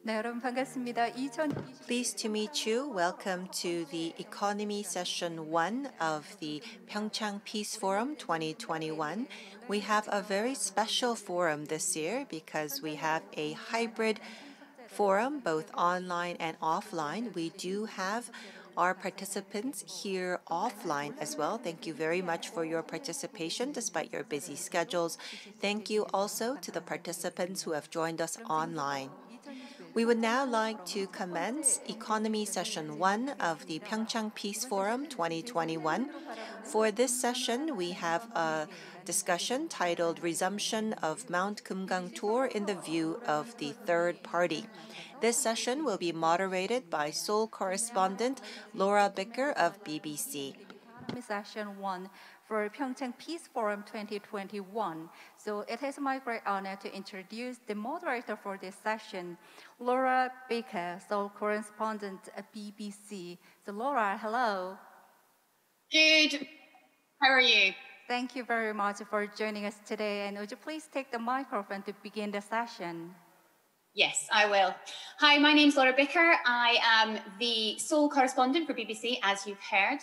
네, 여러분 반갑습니다. Pleased to meet you. Welcome to the Economy Session 1 of the PyeongChang Peace Forum 2021. We have a very special forum this year because we have a hybrid forum, both online and offline. We do have our participants here offline as well. Thank you very much for your participation despite your busy schedules. Thank you also to the participants who have joined us online. We would now like to commence Economy Session 1 of the PyeongChang Peace Forum 2021. For this session, we have a discussion titled Resumption of Mount Geumgang Tour in the View of the Third Party. This session will be moderated by Seoul correspondent Laura Bicker of BBC. Session 1 for PyeongChang Peace Forum 2021. So it is my great honor to introduce the moderator for this session, Laura Baker, Seoul correspondent at BBC. So Laura, hello. Good. How are you? Thank you very much for joining us today. And would you please take the microphone to begin the session? Yes, I will. Hi, my name's Laura Bicker. I am the Seoul correspondent for BBC, as you've heard.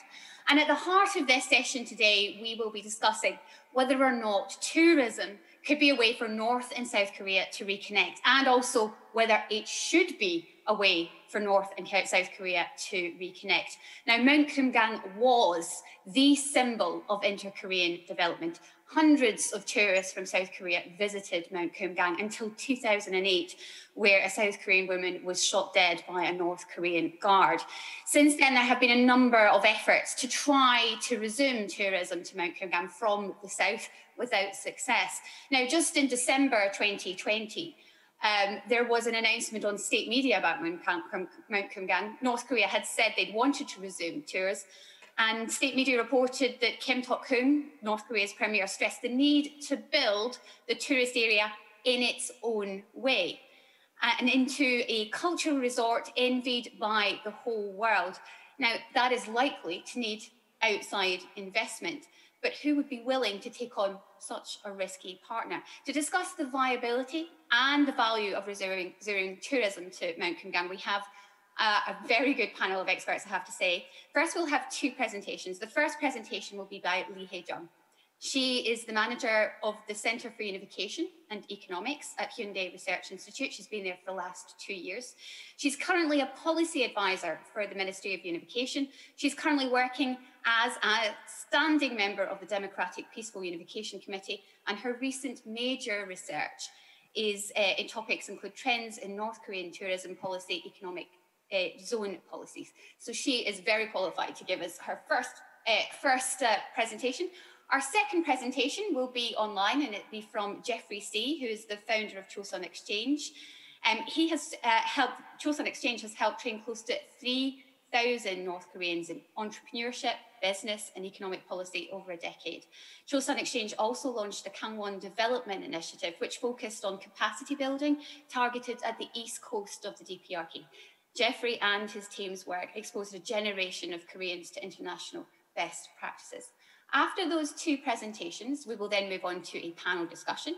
And at the heart of this session today, we will be discussing whether or not tourism could be a way for North and South Korea to reconnect, and also whether it should be a way for North and South Korea to reconnect. Now, Mount Geumgang was the symbol of inter-Korean development. Hundreds of tourists from South Korea visited Mount Geumgang until 2008, where a South Korean woman was shot dead by a North Korean guard. Since then, there have been a number of efforts to try to resume tourism to Mount Geumgang from the south without success. Now, just in December 2020, there was an announcement on state media about Mount Geumgang. North Korea had said they'd wanted to resume tours, and state media reported that Kim Tok-hoon, North Korea's premier, stressed the need to build the tourist area in its own way and into a cultural resort envied by the whole world. Now, that is likely to need outside investment, but who would be willing to take on such a risky partner? To discuss the viability and the value of resuming tourism to Mount Geumgang, we have a very good panel of experts, I have to say. First, we'll have two presentations. The first presentation will be by Lee Hae-jung. She is the manager of the Center for Unification and Economics at Hyundai Research Institute. She's been there for the last 2 years. She's currently a policy advisor for the Ministry of Unification. She's currently working as a standing member of the Democratic Peaceful Unification Committee, and her recent major research is in topics include trends in North Korean tourism policy, economic zone policies. So she is very qualified to give us her first presentation. Our second presentation will be online, and it'll be from Jeffrey C., who is the founder of Chosun Exchange. He has Chosun Exchange has helped train close to 3,000 North Koreans in entrepreneurship, business and economic policy over a decade. Chosun Exchange also launched the Gangwon Development Initiative, which focused on capacity building targeted at the east coast of the DPRK. Jeffrey and his team's work exposed a generation of Koreans to international best practices. After those two presentations, we will then move on to a panel discussion.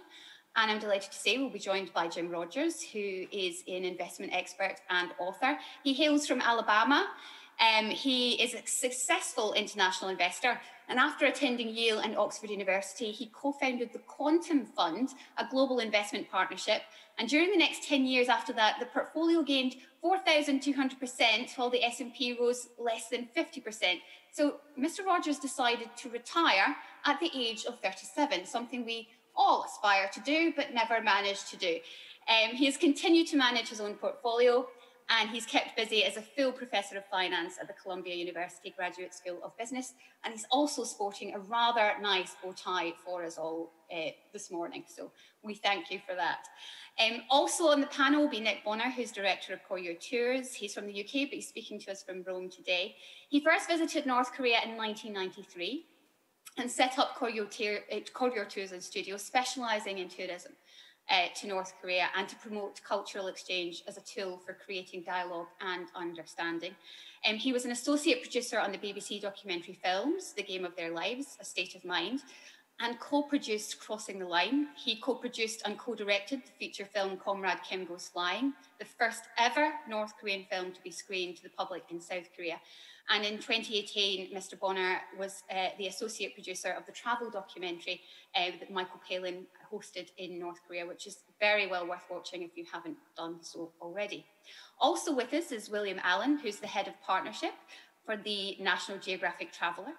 And I'm delighted to say we'll be joined by Jim Rogers, who is an investment expert and author. He hails from Alabama. He is a successful international investor. And after attending Yale and Oxford University, he co-founded the Quantum Fund, a global investment partnership. And during the next 10 years after that, the portfolio gained 4,200%, while the S&P rose less than 50%. So Mr. Rogers decided to retire at the age of 37, something we all aspire to do, but never managed to do. He has continued to manage his own portfolio, and he's kept busy as a full professor of finance at the Columbia University Graduate School of Business. And he's also sporting a rather nice bow tie for us all this morning. So we thank you for that. Also on the panel will be Nick Bonner, who's director of Koryo Tours. He's from the UK, but he's speaking to us from Rome today. He first visited North Korea in 1993 and set up Koryo Tours and Studios, specialising in tourism to North Korea and to promote cultural exchange as a tool for creating dialogue and understanding. He was an associate producer on the BBC documentary films, The Game of Their Lives, A State of Mind, and co-produced Crossing the Line. He co-produced and co-directed the feature film Comrade Kim Goes Flying, the first ever North Korean film to be screened to the public in South Korea. And in 2018, Mr. Bonner was the associate producer of the travel documentary that Michael Palin hosted in North Korea, which is very well worth watching if you haven't done so already. Also with us is William Allen, who's the head of partnership for the National Geographic Traveller.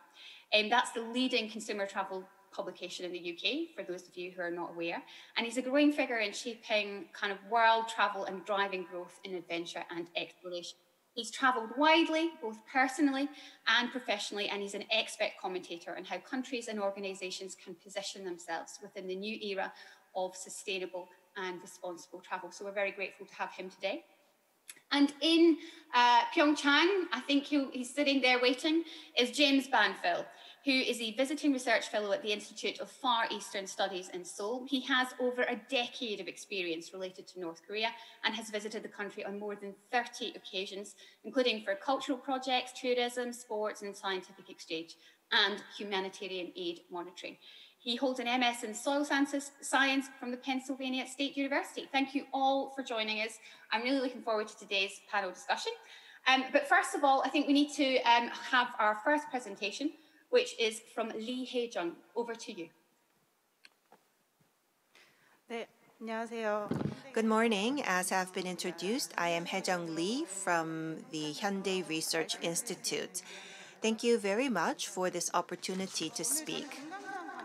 That's the leading consumer travel publication in the UK, for those of you who are not aware. And he's a growing figure in shaping kind of world travel and driving growth in adventure and exploration. He's travelled widely, both personally and professionally, and he's an expert commentator on how countries and organisations can position themselves within the new era of sustainable and responsible travel. So we're very grateful to have him today. And in PyeongChang, I think he's sitting there waiting, is James Banfill, who is a visiting research fellow at the Institute of Far Eastern Studies in Seoul. He has over a decade of experience related to North Korea and has visited the country on more than 30 occasions, including for cultural projects, tourism, sports and scientific exchange, and humanitarian aid monitoring. He holds an MS in Soil Science from the Pennsylvania State University. Thank you all for joining us. I'm really looking forward to today's panel discussion. But first of all, I think we need to have our first presentation, which is from Lee Hae-jung. Over to you. Good morning. As have been introduced, I am Hae-jung Lee from the Hyundai Research Institute. Thank you very much for this opportunity to speak.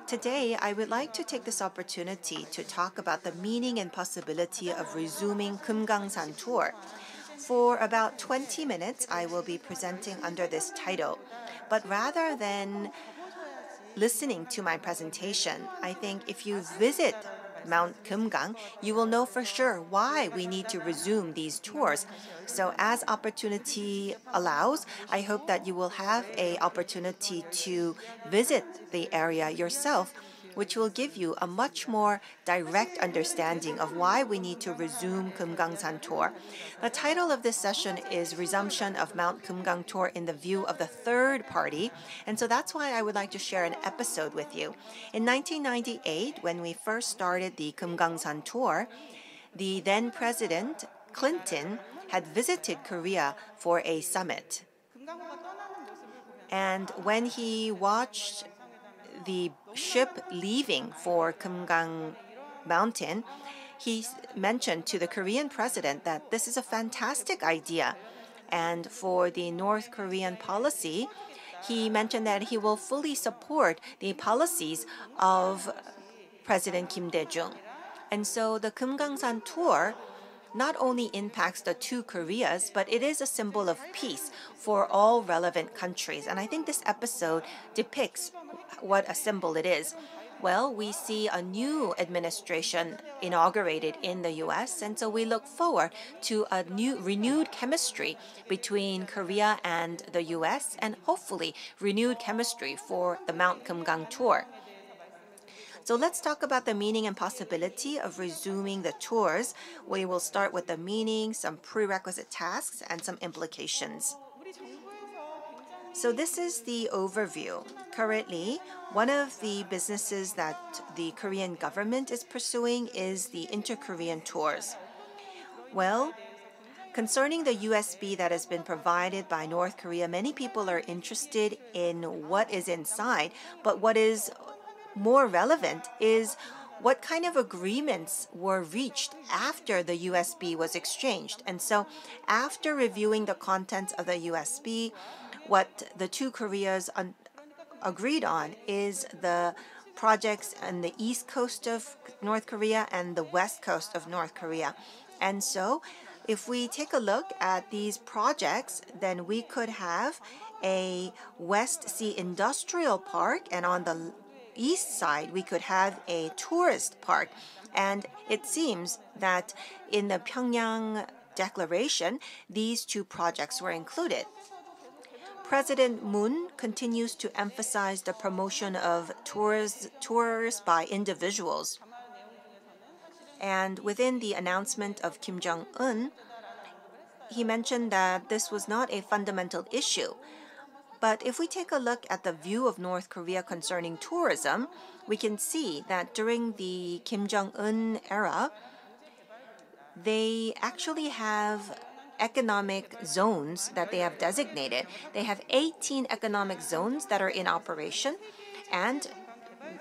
Today, I would like to take this opportunity to talk about the meaning and possibility of resuming Geumgangsan tour. For about 20 minutes, I will be presenting under this title. But rather than listening to my presentation, I think if you visit Mount Geumgang, you will know for sure why we need to resume these tours. So as opportunity allows, I hope that you will have an opportunity to visit the area yourself, which will give you a much more direct understanding of why we need to resume Geumgangsan tour. The title of this session is Resumption of Mount Geumgang Tour in the View of the Third Party, and so that's why I would like to share an episode with you. In 1998, when we first started the Geumgangsan tour, the then President Clinton had visited Korea for a summit. And when he watched the ship leaving for Geumgang Mountain, he mentioned to the Korean president that this is a fantastic idea. And for the North Korean policy, he mentioned that he will fully support the policies of President Kim Dae-jung. And so the Geumgangsan tour not only impacts the two Koreas, but it is a symbol of peace for all relevant countries. And I think this episode depicts what a symbol it is. Well, we see a new administration inaugurated in the US, and so we look forward to a new renewed chemistry between Korea and the US, and hopefully renewed chemistry for the Mount Geumgang tour. So let's talk about the meaning and possibility of resuming the tours. We will start with the meaning, some prerequisite tasks, and some implications. So this is the overview. Currently, one of the businesses that the Korean government is pursuing is the inter-Korean tours. Well, concerning the USB that has been provided by North Korea, many people are interested in what is inside, but what is more relevant is what kind of agreements were reached after the USB was exchanged. And so after reviewing the contents of the USB, what the two Koreas agreed on is the projects on the east coast of North Korea and the west coast of North Korea. And so if we take a look at these projects, then we could have a West Sea Industrial Park, and on the east side, we could have a tourist park. And it seems that in the Pyongyang Declaration, these two projects were included. President Moon continues to emphasize the promotion of tours by individuals. And within the announcement of Kim Jong-un, he mentioned that this was not a fundamental issue. But if we take a look at the view of North Korea concerning tourism, we can see that during the Kim Jong-un era, they actually have economic zones that they have designated. They have 18 economic zones that are in operation, and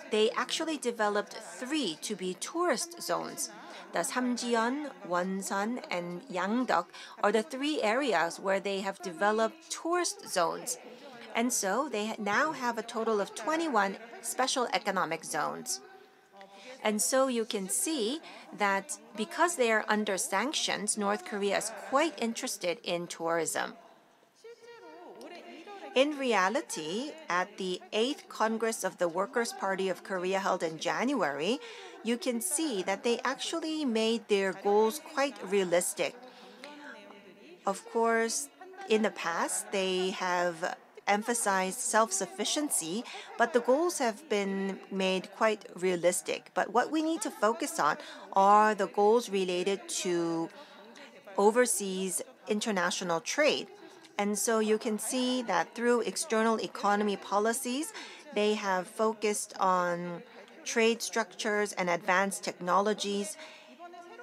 they actually developed 3 to be tourist zones. The Samjiyon, Wonsan, and Yangdeok are the 3 areas where they have developed tourist zones. And so they now have a total of 21 special economic zones. And so you can see that because they are under sanctions, North Korea is quite interested in tourism. In reality, at the 8th Congress of the Workers' Party of Korea held in January, you can see that they actually made their goals quite realistic. Of course, in the past, they have emphasized self-sufficiency, but the goals have been made quite realistic. But what we need to focus on are the goals related to overseas international trade. And so you can see that through external economy policies, they have focused on trade structures and advanced technologies.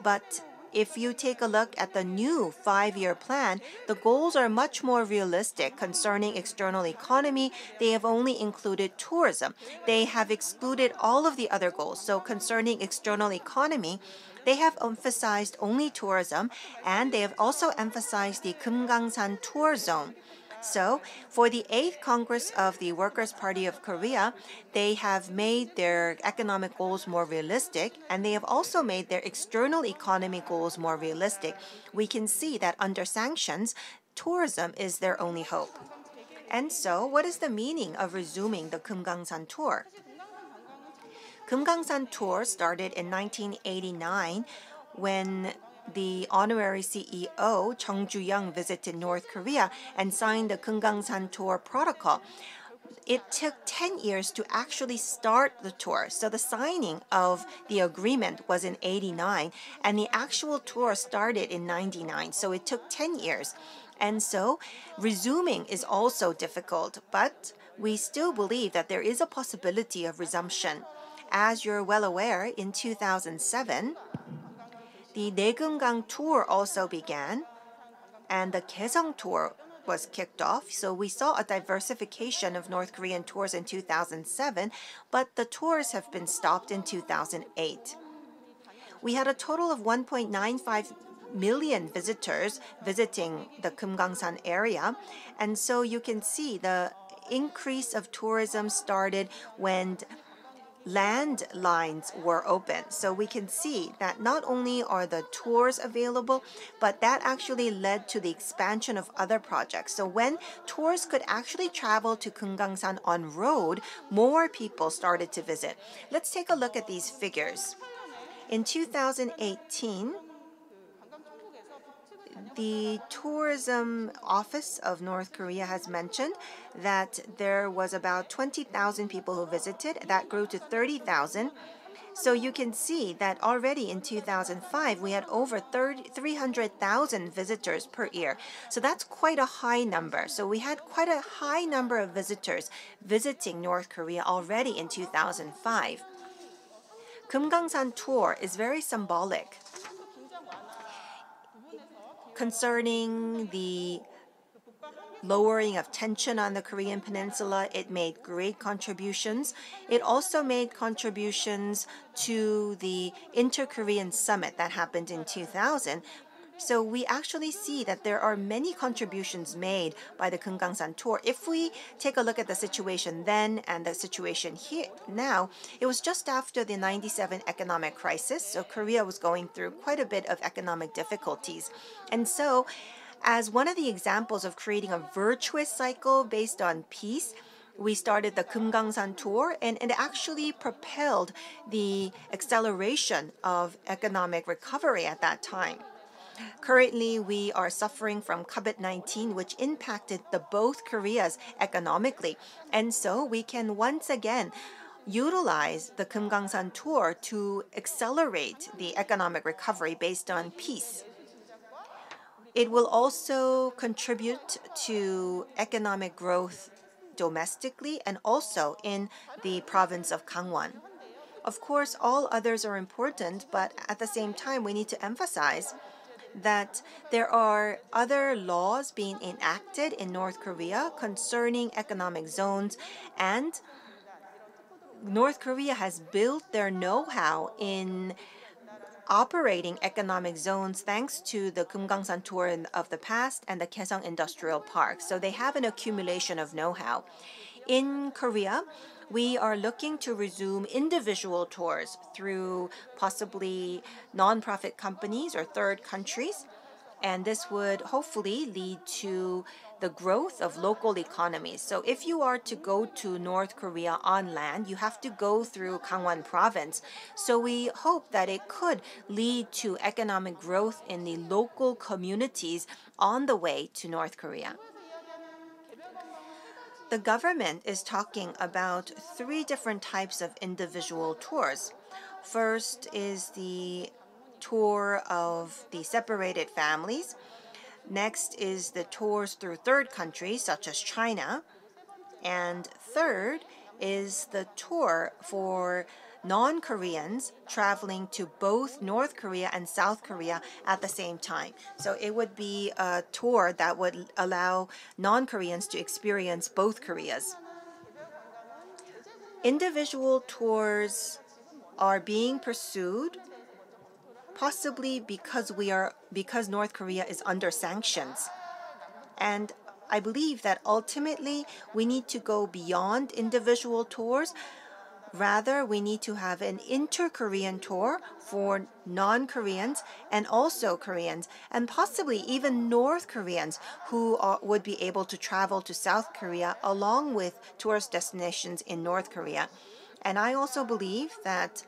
But if you take a look at the new 5-year plan, the goals are much more realistic concerning external economy. They have only included tourism. They have excluded all of the other goals. So concerning external economy, they have emphasized only tourism, and they have also emphasized the Geumgangsan tour zone. So, for the 8th Congress of the Workers' Party of Korea, they have made their economic goals more realistic, and they have also made their external economy goals more realistic. We can see that under sanctions, tourism is their only hope. And so, what is the meaning of resuming the Geumgangsan tour? Geumgangsan tour started in 1989 when the honorary CEO, Chung Ju-young, visited North Korea and signed the Geumgangsan tour protocol. It took 10 years to actually start the tour. So the signing of the agreement was in 89, and the actual tour started in 99. So it took 10 years. And so resuming is also difficult, but we still believe that there is a possibility of resumption. As you're well aware, in 2007, the Daegeumgang tour also began, and the Kaesong tour was kicked off. So we saw a diversification of North Korean tours in 2007, but the tours have been stopped in 2008. We had a total of 1.95 million visitors visiting the Geumgangsan area, and so you can see the increase of tourism started when land lines were open. So we can see that not only are the tours available, but that actually led to the expansion of other projects. So when tours could actually travel to Geumgangsan on road, more people started to visit. Let's take a look at these figures. In 2018, the Tourism Office of North Korea has mentioned that there was about 20,000 people who visited. That grew to 30,000. So you can see that already in 2005, we had over 300,000 visitors per year. So that's quite a high number. So we had quite a high number of visitors visiting North Korea already in 2005. Geumgangsan tour is very symbolic. Concerning the lowering of tension on the Korean Peninsula, it made great contributions. It also made contributions to the Inter-Korean Summit that happened in 2000. So we actually see that there are many contributions made by the Geumgangsan tour. If we take a look at the situation then and the situation here now, it was just after the 97 economic crisis. So Korea was going through quite a bit of economic difficulties. And so as one of the examples of creating a virtuous cycle based on peace, we started the Geumgangsan tour, and it actually propelled the acceleration of economic recovery at that time. Currently, we are suffering from COVID-19, which impacted both Koreas economically. And so we can once again utilize the Geumgangsan tour to accelerate the economic recovery based on peace. It will also contribute to economic growth domestically and also in the province of Gangwon. Of course, all others are important, but at the same time, we need to emphasize that there are other laws being enacted in North Korea concerning economic zones, and North Korea has built their know-how in operating economic zones thanks to the Geumgangsan tour of the past and the Kaesong Industrial Park. So they have an accumulation of know-how. In Korea, we are looking to resume individual tours through possibly nonprofit companies or third countries. And this would hopefully lead to the growth of local economies. So if you are to go to North Korea on land, you have to go through Gangwon province. So we hope that it could lead to economic growth in the local communities on the way to North Korea. The government is talking about 3 different types of individual tours. First is the tour of the separated families. Next is the tours through third countries such as China. And third is the tour for non-Koreans traveling to both North Korea and South Korea at the same time. So it would be a tour that would allow non-Koreans to experience both Koreas. Individual tours are being pursued possibly because North Korea is under sanctions. And I believe that ultimately we need to go beyond individual tours. Rather, we need to have an inter-Korean tour for non-Koreans and also Koreans, and possibly even North Koreans who would be able to travel to South Korea along with tourist destinations in North Korea. And I also believe that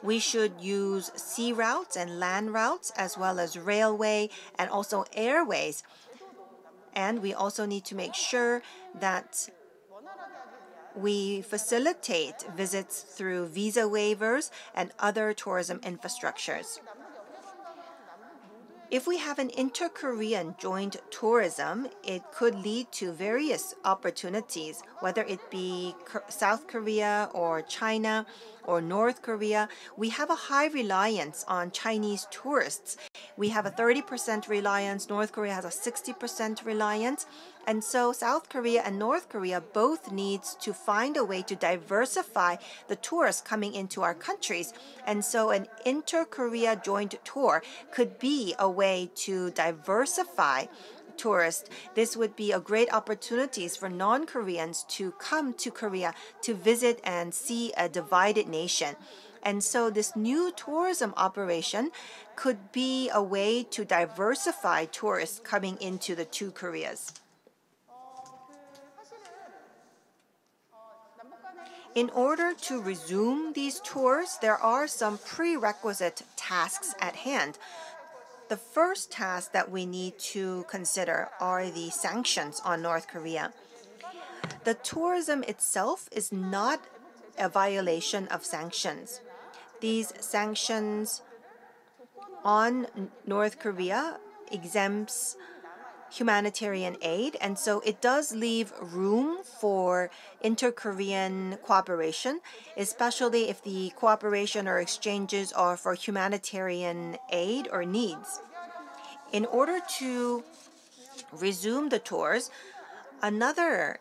we should use sea routes and land routes as well as railway and also airways. And we also need to make sure that we facilitate visits through visa waivers and other tourism infrastructures. If we have an inter-Korean joint tourism, it could lead to various opportunities, whether it be South Korea or China or North Korea. We have a high reliance on Chinese tourists. We have a 30% reliance. North Korea has a 60% reliance. And so South Korea and North Korea both needs to find a way to diversify the tourists coming into our countries. And so an inter-Korea joint tour could be a way to diversify tourists. This would be a great opportunity for non-Koreans to come to Korea to visit and see a divided nation. And so this new tourism operation could be a way to diversify tourists coming into the 2 Koreas. In order to resume these tours, there are some prerequisite tasks at hand. The first task that we need to consider are the sanctions on North Korea. The tourism itself is not a violation of sanctions. These sanctions on North Korea exempts humanitarian aid, and so it does leave room for inter-Korean cooperation, especially if the cooperation or exchanges are for humanitarian aid or needs. In order to resume the tours, another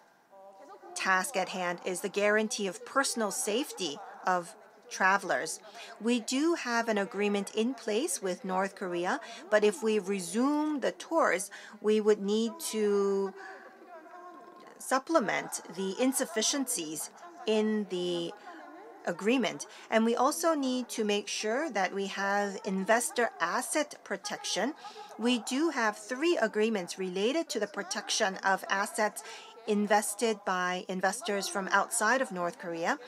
task at hand is the guarantee of personal safety of travelers. We do have an agreement in place with North Korea, but if we resume the tours, we would need to supplement the insufficiencies in the agreement. And we also need to make sure that we have investor asset protection. We do have 3 agreements related to the protection of assets invested by investors from outside of North Korea.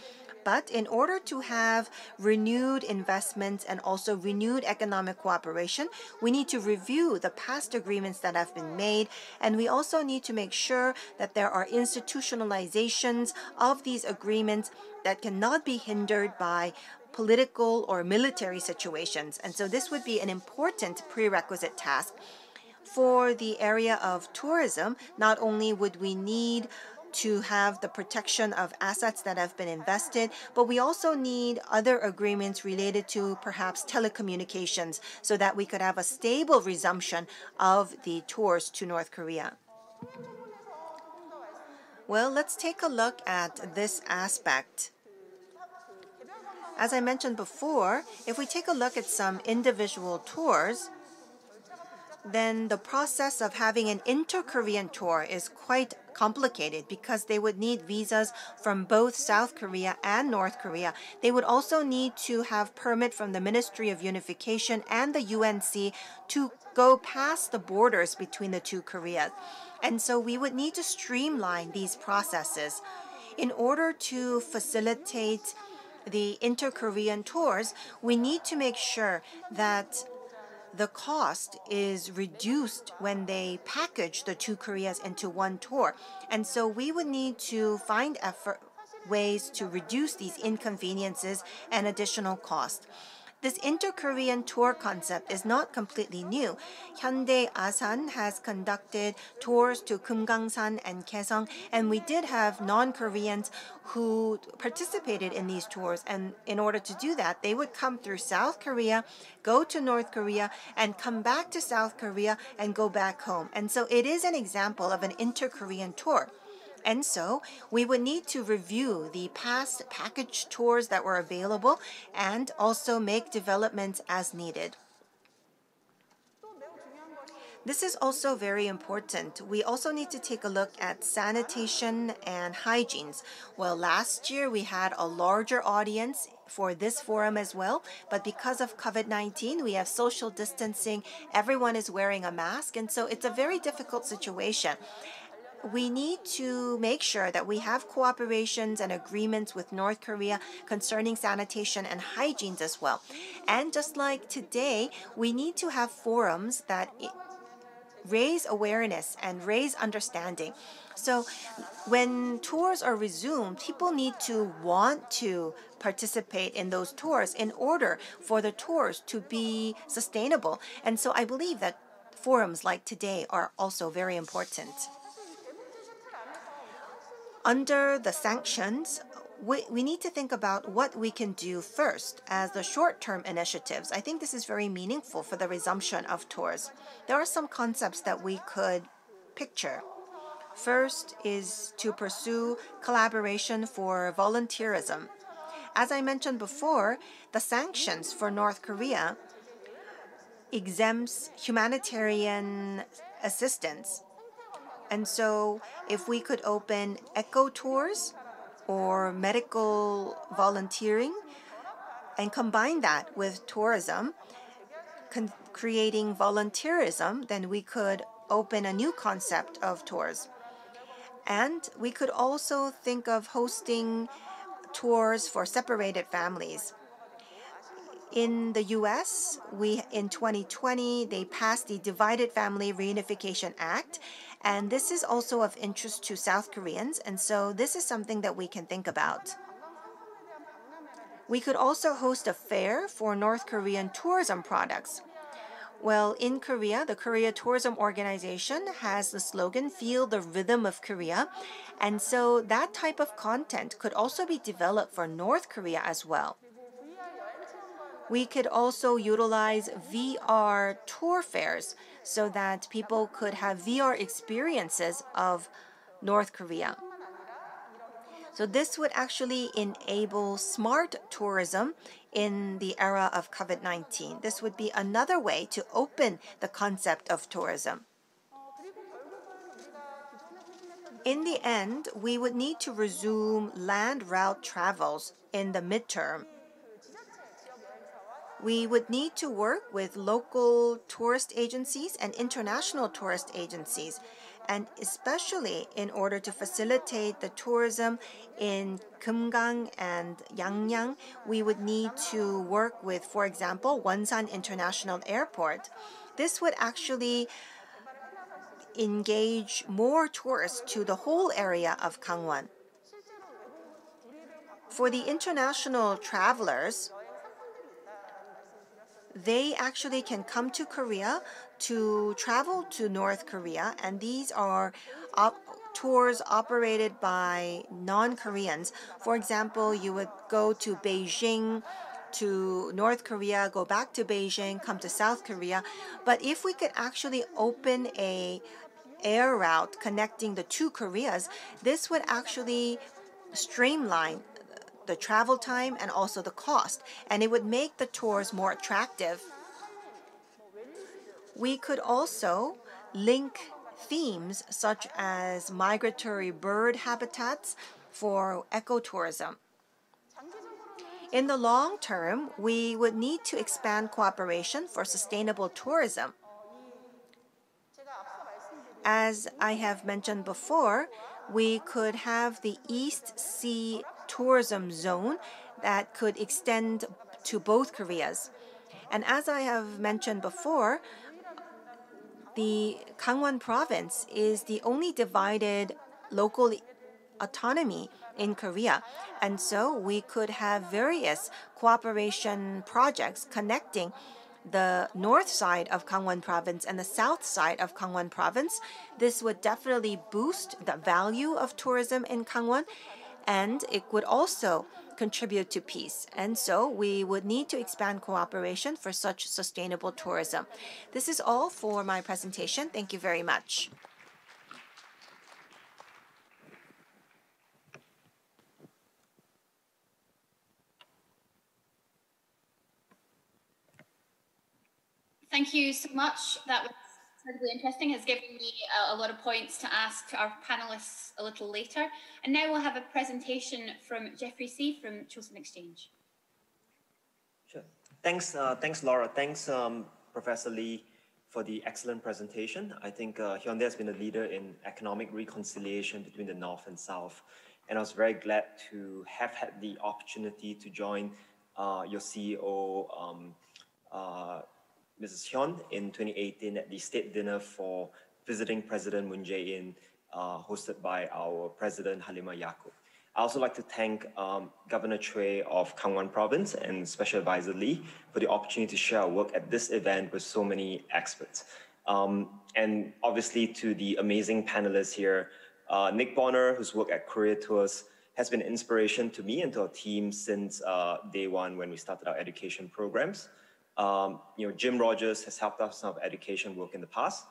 But in order to have renewed investments and also renewed economic cooperation, we need to review the past agreements that have been made, and we also need to make sure that there are institutionalizations of these agreements that cannot be hindered by political or military situations. And so this would be an important prerequisite task. For the area of tourism, not only would we need to have the protection of assets that have been invested, but we also need other agreements related to perhaps telecommunications so that we could have a stable resumption of the tours to North Korea. Well, let's take a look at this aspect. As I mentioned before, if we take a look at some individual tours, then the process of having an inter-Korean tour is quite complicated because they would need visas from both South Korea and North Korea. They would also need to have permit from the Ministry of Unification and the UNC to go past the borders between the two Koreas. And so we would need to streamline these processes. In order to facilitate the inter-Korean tours, we need to make sure that the cost is reduced when they package the two Koreas into one tour. And so we would need to find ways to reduce these inconveniences and additional cost. This inter-Korean tour concept is not completely new. Hyundai Asan has conducted tours to Geumgangsan and Kaesong, and we did have non-Koreans who participated in these tours. And in order to do that, they would come through South Korea, go to North Korea, and come back to South Korea and go back home. And so it is an example of an inter-Korean tour. And so we would need to review the past package tours that were available and also make developments as needed. This is also very important. We also need to take a look at sanitation and hygiene. Well, last year we had a larger audience for this forum as well, but because of COVID-19, we have social distancing. Everyone is wearing a mask, and so it's a very difficult situation. We need to make sure that we have cooperations and agreements with North Korea concerning sanitation and hygiene as well. And just like today, we need to have forums that raise awareness and raise understanding. So when tours are resumed, people need to want to participate in those tours in order for the tours to be sustainable. And so I believe that forums like today are also very important. Under the sanctions, we need to think about what we can do first as the short-term initiatives. I think this is very meaningful for the resumption of tours. There are some concepts that we could picture. First is to pursue collaboration for volunteerism. As I mentioned before, the sanctions for North Korea exempts humanitarian assistance. And so if we could open eco tours or medical volunteering and combine that with tourism, creating volunteerism, then we could open a new concept of tours. And we could also think of hosting tours for separated families. In the US, in 2020, they passed the Divided Family Reunification Act, and this is also of interest to South Koreans, and so this is something that we can think about. We could also host a fair for North Korean tourism products. Well, in Korea, the Korea Tourism Organization has the slogan, "Feel the Rhythm of Korea," and so that type of content could also be developed for North Korea as well. We could also utilize VR tour fairs so that people could have VR experiences of North Korea. So this would actually enable smart tourism in the era of COVID-19. This would be another way to open the concept of tourism. In the end, we would need to resume land route travels in the midterm. We would need to work with local tourist agencies and international tourist agencies, and especially in order to facilitate the tourism in Geumgang and Yangyang, we would need to work with, for example, Wonsan International Airport. This would actually engage more tourists to the whole area of Gangwon. For the international travelers, they actually can come to Korea to travel to North Korea, and these are tours operated by non-Koreans. For example, you would go to Beijing, to North Korea, go back to Beijing, come to South Korea. But if we could actually open a air route connecting the two Koreas, this would actually streamline the travel time and also the cost, and it would make the tours more attractive. We could also link themes such as migratory bird habitats for ecotourism. In the long term, we would need to expand cooperation for sustainable tourism. As I have mentioned before, we could have the East Sea Tourism Zone that could extend to both Koreas. And as I have mentioned before, the Gangwon province is the only divided local autonomy in Korea. And so we could have various cooperation projects connecting the north side of Gangwon province and the south side of Gangwon province. This would definitely boost the value of tourism in Gangwon, and it would also contribute to peace. And so we would need to expand cooperation for such sustainable tourism. This is all for my presentation. Thank you very much. Thank you so much. That was incredibly interesting. Has given me a lot of points to ask to our panelists a little later. And now we'll have a presentation from Jeffrey C. from Chosun Exchange. Sure. Thanks, Laura. Thanks, Professor Lee, for the excellent presentation. I think Hyundai has been a leader in economic reconciliation between the North and South. And I was very glad to have had the opportunity to join your CEO, Mrs. Hyun, in 2018 at the state dinner for visiting President Moon Jae-in, hosted by our President Halima Yacob. I also like to thank Governor Choi of Gangwon Province and Special Advisor Lee for the opportunity to share our work at this event with so many experts. And obviously to the amazing panelists here, Nick Bonner, whose work at Korea Tours has been an inspiration to me and to our team since day one when we started our education programs. Jim Rogers has helped us with education work in the past.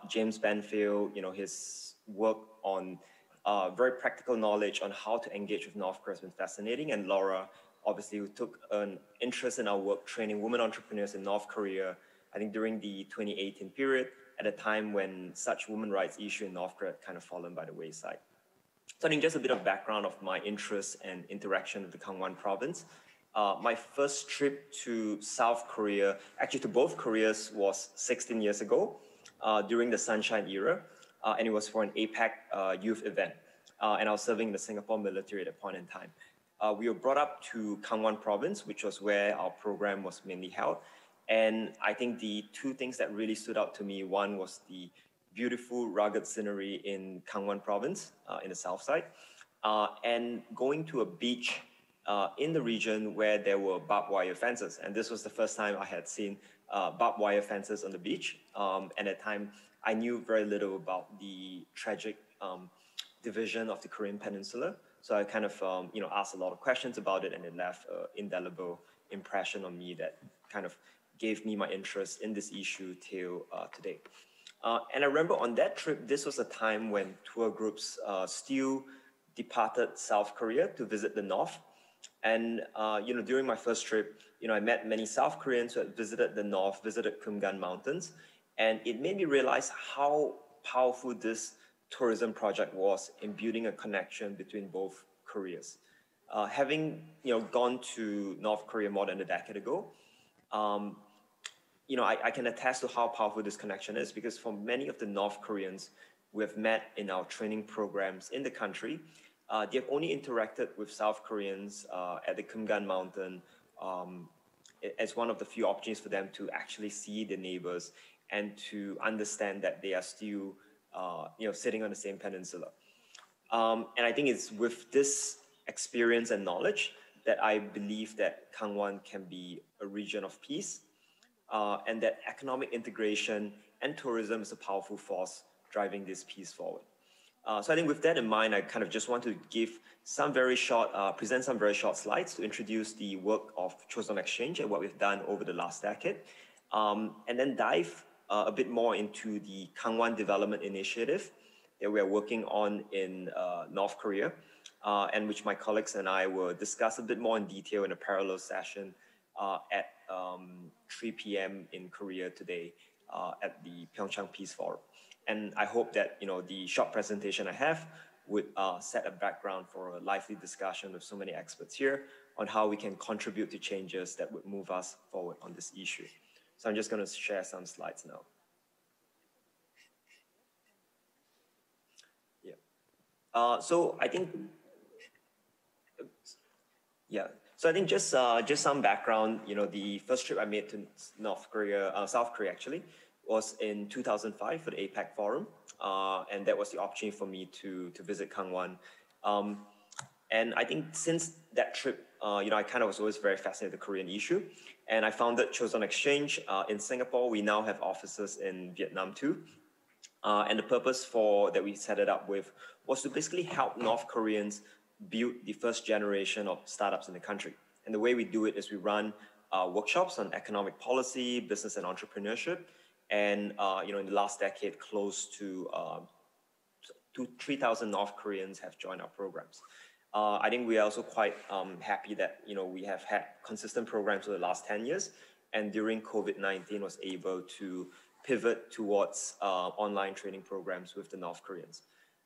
James Banfield, his work on very practical knowledge on how to engage with North Korea has been fascinating. And Laura, obviously, who took an interest in our work training women entrepreneurs in North Korea, I think during the 2018 period, at a time when such women rights issue in North Korea had kind of fallen by the wayside. So I think just a bit of background of my interest and interaction with the Gangwon province. My first trip to South Korea, actually to both Koreas, was 16 years ago during the Sunshine era, and it was for an APEC youth event. And I was serving in the Singapore military at that point in time. We were brought up to Gangwon province, which was where our program was mainly held. And I think the two things that really stood out to me, one was the beautiful rugged scenery in Gangwon province in the south side, and going to a beach in the region where there were barbed wire fences. And this was the first time I had seen barbed wire fences on the beach. And at the time, I knew very little about the tragic division of the Korean Peninsula. So I kind of asked a lot of questions about it, and it left an indelible impression on me that kind of gave me my interest in this issue till today. And I remember on that trip, this was a time when tour groups still departed South Korea to visit the North. And during my first trip, I met many South Koreans who had visited the North, visited Geumgan Mountains, and it made me realize how powerful this tourism project was in building a connection between both Koreas. Having gone to North Korea more than a decade ago, I can attest to how powerful this connection is, because for many of the North Koreans we have met in our training programs in the country, they have only interacted with South Koreans at the Geumgan Mountain as one of the few opportunities for them to actually see their neighbors and to understand that they are still sitting on the same peninsula. And I think it's with this experience and knowledge that I believe that Gangwon can be a region of peace, and that economic integration and tourism is a powerful force driving this peace forward. So I think with that in mind, I kind of just want to give some very short, present some very short slides to introduce the work of Chosun Exchange and what we've done over the last decade, and then dive a bit more into the Gangwon Development Initiative that we are working on in North Korea, and which my colleagues and I will discuss a bit more in detail in a parallel session at 3 p.m. in Korea today at the PyeongChang Peace Forum. And I hope that the short presentation I have would set a background for a lively discussion with so many experts here on how we can contribute to changes that would move us forward on this issue. So I'm just going to share some slides now. Yeah. So I think, yeah. So I think just some background. The first trip I made to South Korea actually, was in 2005 for the APEC Forum, and that was the opportunity for me to visit Gangwon. And I think since that trip, I kind of was always very fascinated with the Korean issue, and I founded Chosun Exchange in Singapore. We now have offices in Vietnam too, and the purpose that we set it up with was to basically help North Koreans build the first generation of startups in the country. And the way we do it is we run workshops on economic policy, business and entrepreneurship. And in the last decade, close to 3,000 North Koreans have joined our programs. I think we are also quite happy that we have had consistent programs for the last 10 years, and during COVID-19 was able to pivot towards online training programs with the North Koreans.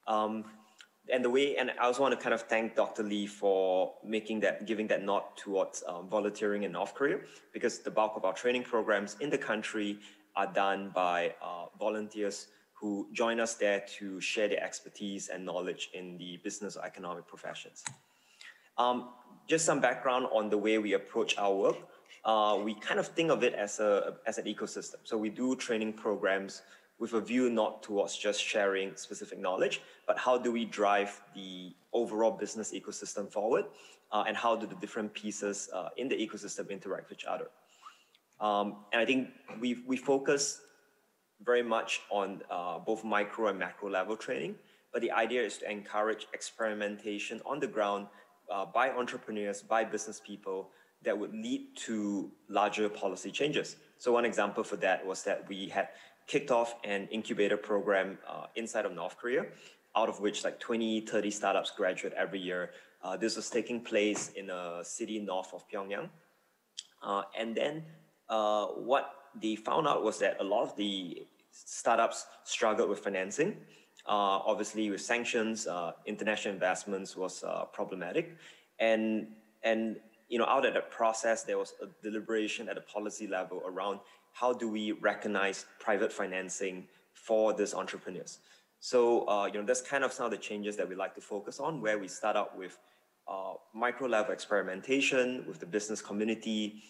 And I also want to kind of thank Dr. Lee for giving that nod towards volunteering in North Korea, because the bulk of our training programs in the country are done by volunteers who join us there to share their expertise and knowledge in the business or economic professions. Just some background on the way we approach our work. We kind of think of it as an ecosystem. So we do training programs with a view not towards just sharing specific knowledge, but how do we drive the overall business ecosystem forward, and how do the different pieces in the ecosystem interact with each other. And I think we focus very much on both micro and macro level training, but the idea is to encourage experimentation on the ground by entrepreneurs, by business people that would lead to larger policy changes. So one example for that was that we had kicked off an incubator program inside of North Korea, out of which like 20, 30 startups graduate every year. This was taking place in a city north of Pyongyang. And then what they found out was that a lot of the startups struggled with financing. Obviously, with sanctions, international investments was problematic, and out of that process, there was a deliberation at a policy level around how do we recognize private financing for these entrepreneurs. So that's kind of some of the changes that we like to focus on, where we start out with micro level experimentation with the business community,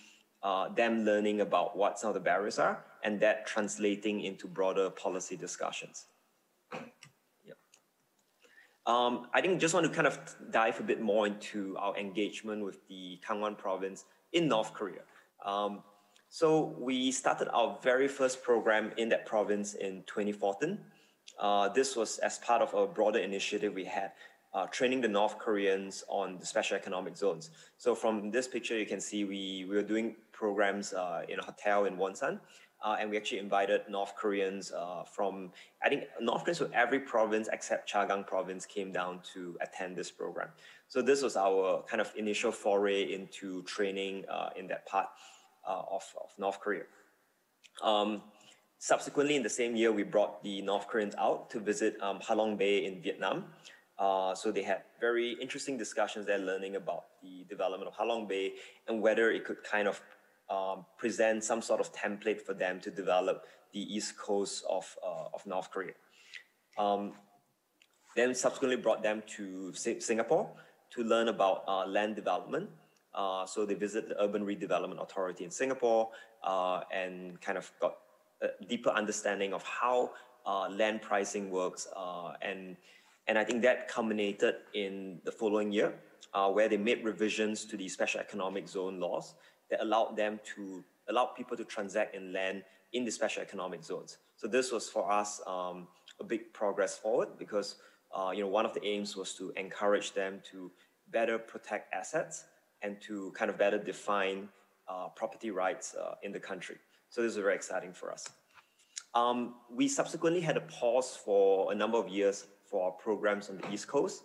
them learning about what some of the barriers are, and that translating into broader policy discussions. Yeah. I think just want to kind of dive a bit more into our engagement with the Gangwon province in North Korea. So we started our very first program in that province in 2014. This was as part of a broader initiative we had, training the North Koreans on the special economic zones. So from this picture, you can see we were doing programs in a hotel in Wonsan, and we actually invited North Koreans from every province except Chagang province came down to attend this program. So this was our kind of initial foray into training in that part of North Korea. Subsequently, in the same year, we brought the North Koreans out to visit Halong Bay in Vietnam. So they had very interesting discussions there, learning about the development of Halong Bay and whether it could kind of present some sort of template for them to develop the east coast of North Korea. Then subsequently brought them to Singapore to learn about land development. So they visited the Urban Redevelopment Authority in Singapore and kind of got a deeper understanding of how land pricing works. And I think that culminated in the following year, where they made revisions to the special economic zone laws that allowed people to transact in land in the special economic zones. So this was for us a big progress forward, because one of the aims was to encourage them to better protect assets and to kind of better define property rights in the country. So this is very exciting for us. We subsequently had a pause for a number of years for our programs on the East Coast,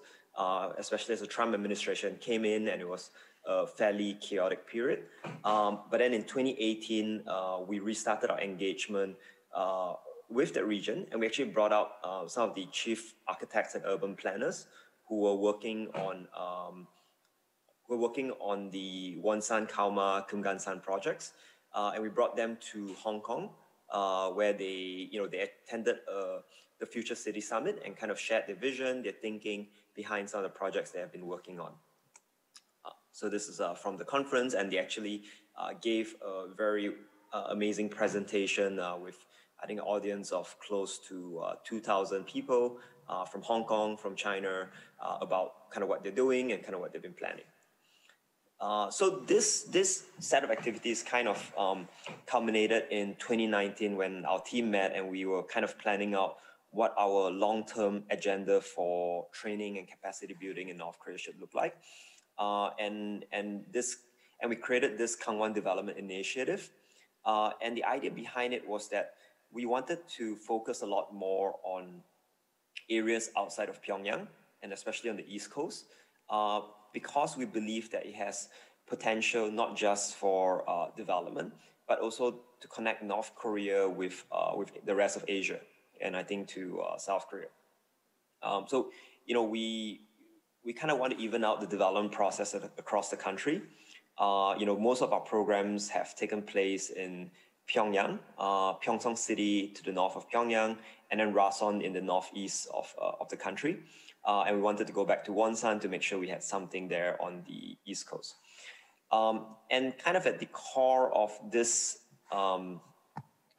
especially as the Trump administration came in and it was a fairly chaotic period. But then in 2018, we restarted our engagement with the region, and we actually brought out some of the chief architects and urban planners who were working on the Wonsan-Kalma, Geumgangsan projects, and we brought them to Hong Kong, where they attended the Future City Summit and kind of shared their vision, their thinking behind some of the projects they have been working on. So this is from the conference, and they actually gave a very amazing presentation with, I think, an audience of close to 2,000 people from Hong Kong, from China, about kind of what they're doing and kind of what they've been planning. So this set of activities kind of culminated in 2019 when our team met and we were kind of planning out what our long-term agenda for training and capacity building in North Korea should look like. And we created this Kangwon Development Initiative. And the idea behind it was that we wanted to focus a lot more on areas outside of Pyongyang, and especially on the East Coast, because we believe that it has potential not just for development, but also to connect North Korea with the rest of Asia, and I think to South Korea. So, we kind of want to even out the development process across the country. Most of our programs have taken place in Pyongyang, Pyeongchang City to the north of Pyongyang, and then Rason in the northeast of the country. And we wanted to go back to Wonsan to make sure we had something there on the East Coast. And kind of at the core of this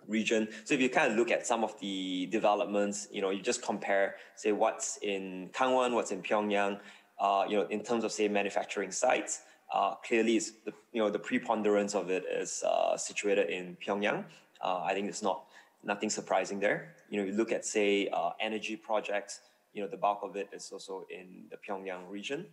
region, so if you kind of look at some of the developments, you just compare, say, what's in Kangwon, what's in Pyongyang, in terms of, say, manufacturing sites, clearly it's the preponderance of it is situated in Pyongyang. I think it's nothing surprising there. You look at, say, energy projects, the bulk of it is also in the Pyongyang region.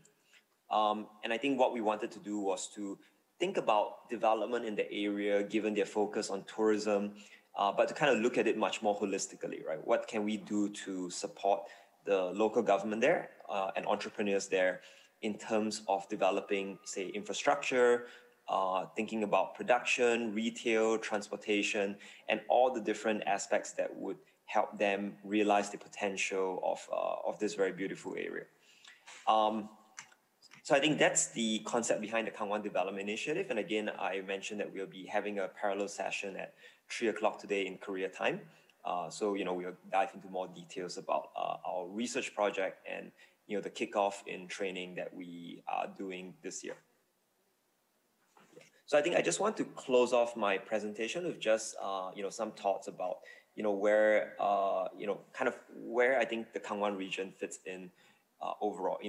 And I think what we wanted to do was to think about development in the area, given their focus on tourism, but to kind of look at it much more holistically, right? What can we do to support the local government there and entrepreneurs there in terms of developing, say, infrastructure, thinking about production, retail, transportation, and all the different aspects that would help them realize the potential of this very beautiful area. So I think that's the concept behind the Kangwon Development Initiative. And again, I mentioned that we'll be having a parallel session at 3 o'clock today in Korea time. So, we'll dive into more details about our research project and, the kickoff in training that we are doing this year. Yeah. So I think I just want to close off my presentation with just, some thoughts about, where, kind of where I think the Kangwon region fits in overall.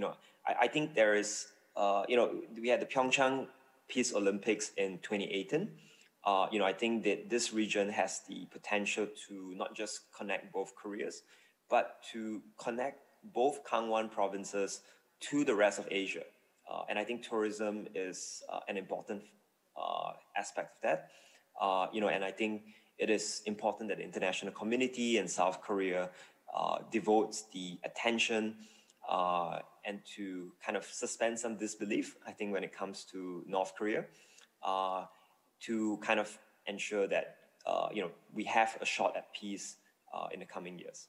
I think there is, we had the PyeongChang Peace Olympics in 2018. I think that this region has the potential to not just connect both Koreas, but to connect both Kangwon provinces to the rest of Asia. And I think tourism is an important aspect of that. And I think it is important that the international community and South Korea devotes the attention and to kind of suspend some disbelief, I think, when it comes to North Korea, to kind of ensure that, we have a shot at peace in the coming years.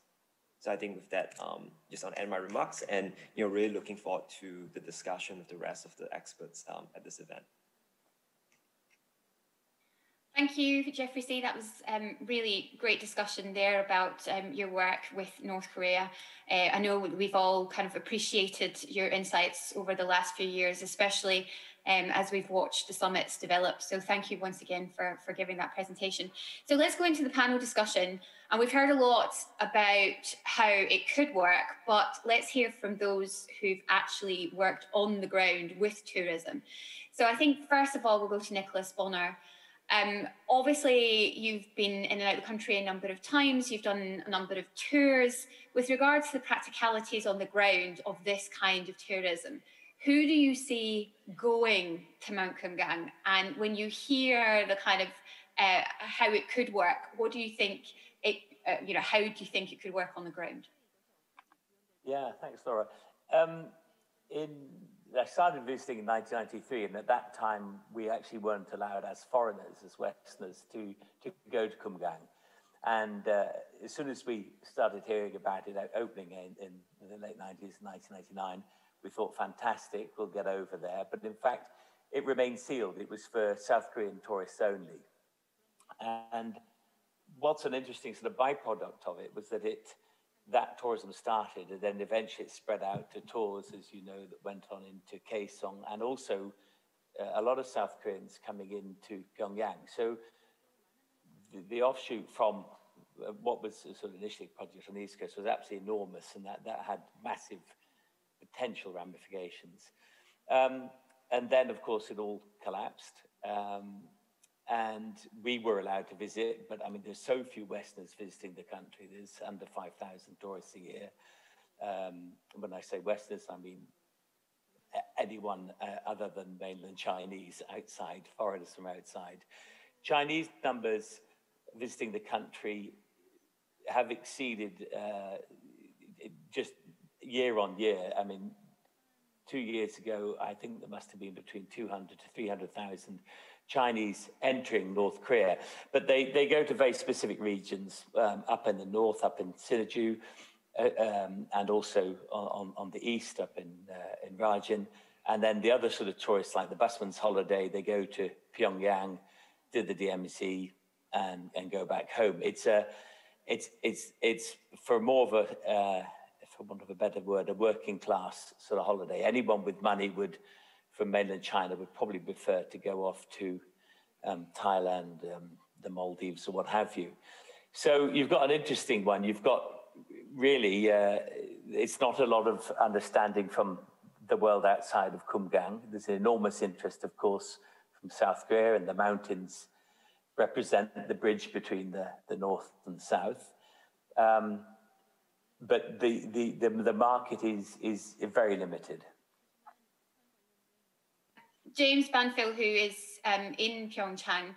So I think with that, just want to end my remarks and, really looking forward to the discussion with the rest of the experts at this event. Thank you, Jeffrey C. That was really great discussion there about your work with North Korea. I know we've all kind of appreciated your insights over the last few years, especially as we've watched the summits develop. So thank you once again for giving that presentation. So let's go into the panel discussion. And we've heard a lot about how it could work, but let's hear from those who've actually worked on the ground with tourism. So I think, first of all, we'll go to Nicholas Bonner. Obviously, you've been in and out of the country a number of times. You've done a number of tours. With regards to the practicalities on the ground of this kind of tourism, who do you see going to Mount Geumgang? And when you hear the kind of how it could work, what do you think it, how do you think it could work on the ground? Yeah, thanks, Laura. I started visiting in 1993, and at that time, we actually weren't allowed as foreigners, as Westerners, to go to Geumgang. And as soon as we started hearing about it opening in the late 90s, 1999, we thought, fantastic, we'll get over there. But in fact, it remained sealed. It was for South Korean tourists only. And what's an interesting sort of byproduct of it was that that tourism started, and then eventually it spread out to tours, as you know, that went on into Kaesong, and also a lot of South Koreans coming into Pyongyang. So the offshoot from what was sort of initially a project on the East Coast was absolutely enormous, and that had massive potential ramifications. And then, of course, it all collapsed. And we were allowed to visit, but I mean, there's so few Westerners visiting the country. There's under 5,000 tourists a year. When I say Westerners, I mean anyone other than mainland Chinese outside, foreigners from outside. Chinese numbers visiting the country have exceeded just year on year. I mean, 2 years ago, I think there must have been between 200 to 300,000 Chinese entering North Korea, but they go to very specific regions up in the north, up in Sinuiju, and also on the east, up in Rajin. And then the other sort of tourists, like the busman's holiday, they go to Pyongyang, do the DMZ, and go back home. It's for more of a, for want of a better word, a working class sort of holiday. Anyone with money from mainland China would probably prefer to go off to Thailand, the Maldives, or what have you. So you've got an interesting one. You've got really, it's not a lot of understanding from the world outside of Geumgang. There's an enormous interest, of course, from South Korea, and the mountains represent the bridge between the north and south. But the market is very limited. James Banfield, who is in PyeongChang,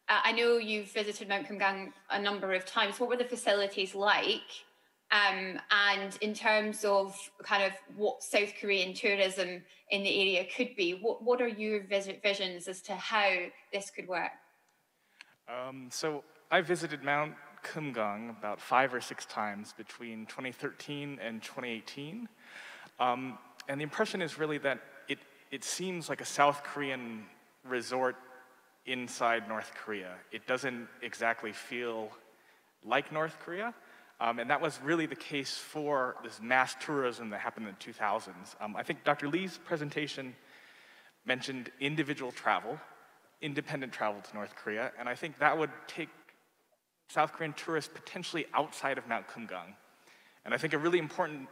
I know you've visited Mount Geumgang a number of times. What were the facilities like? And in terms of kind of what South Korean tourism in the area could be, what are your visions as to how this could work? So I visited Mount Geumgang about 5 or 6 times between 2013 and 2018. And the impression is really that it seems like a South Korean resort inside North Korea. It doesn't exactly feel like North Korea. And that was really the case for this mass tourism that happened in the 2000s. I think Dr. Lee's presentation mentioned individual travel, independent travel to North Korea, and I think that would take South Korean tourists potentially outside of Mount Geumgang. And I think a really important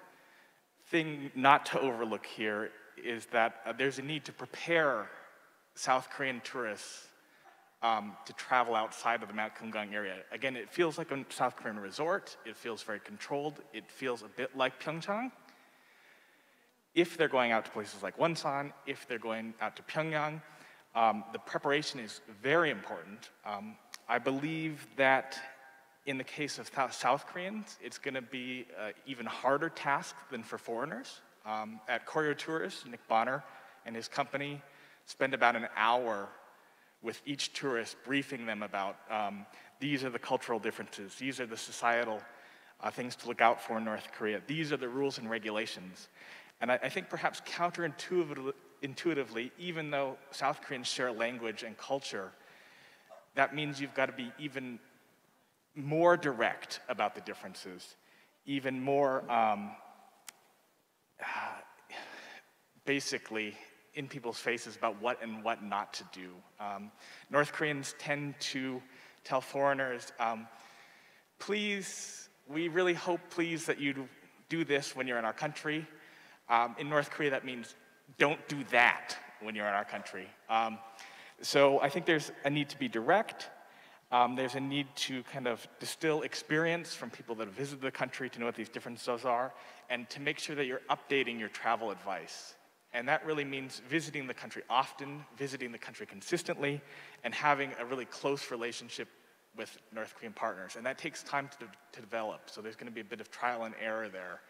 thing not to overlook here is that there's a need to prepare South Korean tourists to travel outside of the Mount Geumgang area. Again, it feels like a South Korean resort. It feels very controlled. It feels a bit like PyeongChang. If they're going out to places like Wonsan, if they're going out to Pyongyang, the preparation is very important. I believe that in the case of South Koreans, it's going to be an even harder task than for foreigners. At Koryo Tourist, Nick Bonner and his company spend about an hour with each tourist briefing them about these are the cultural differences, these are the societal things to look out for in North Korea, these are the rules and regulations. And I think perhaps counterintuitively, even though South Koreans share language and culture, that means you've got to be even more direct about the differences, even more basically in people's faces about what and what not to do. North Koreans tend to tell foreigners, please, we really hope, please, that you do this when you're in our country. In North Korea, that means don't do that when you're in our country. So I think there's a need to be direct. There's a need to kind of distill experience from people that have visited the country to know what these differences are, and to make sure that you're updating your travel advice. And that really means visiting the country often, visiting the country consistently, and having a really close relationship with North Korean partners. And that takes time to develop. So there's going to be a bit of trial and error there.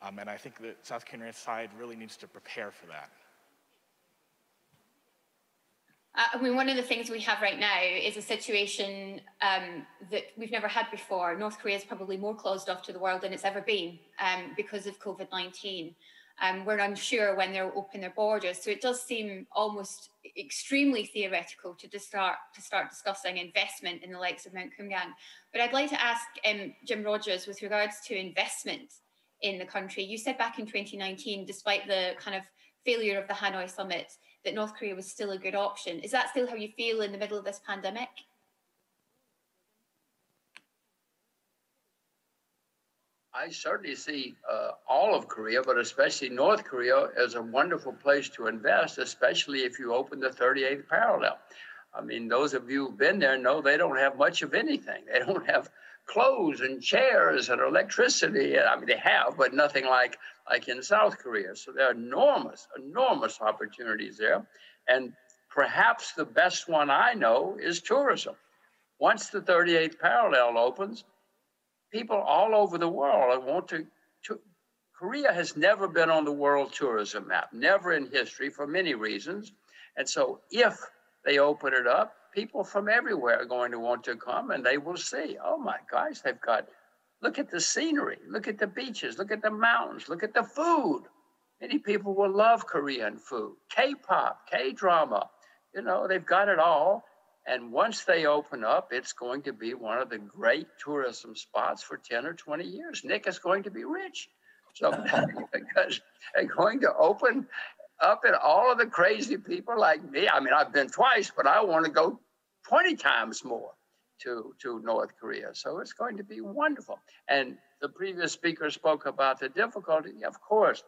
And I think the South Korean side really needs to prepare for that. I mean, one of the things we have right now is a situation that we've never had before. North Korea is probably more closed off to the world than it's ever been because of COVID-19. We're unsure when they'll open their borders. So it does seem almost extremely theoretical to start discussing investment in the likes of Mount Geumgang. But I'd like to ask Jim Rogers, with regards to investment in the country. You said back in 2019, despite the kind of failure of the Hanoi summit, that North Korea was still a good option. Is that still how you feel in the middle of this pandemic? I certainly see all of Korea, but especially North Korea, as a wonderful place to invest, especially if you open the 38th parallel. I mean, those of you who've been there know they don't have much of anything. They don't have clothes and chairs and electricity. I mean, they have, but nothing like in South Korea. So there are enormous, enormous opportunities there. And perhaps the best one I know is tourism. Once the 38th parallel opens, people all over the world want to Korea has never been on the world tourism map, never in history, for many reasons. And so if they open it up, people from everywhere are going to want to come, and they will see, oh my gosh, look at the scenery, look at the beaches, look at the mountains, look at the food. Many people will love Korean food, K-pop, K-drama, they've got it all. And once they open up, it's going to be one of the great tourism spots for 10 or 20 years. Nick is going to be rich. So because they're going to open up, and all of the crazy people like me, I mean, I've been twice, but I want to go 20 times more to North Korea. So it's going to be wonderful. And the previous speaker spoke about the difficulty, of course.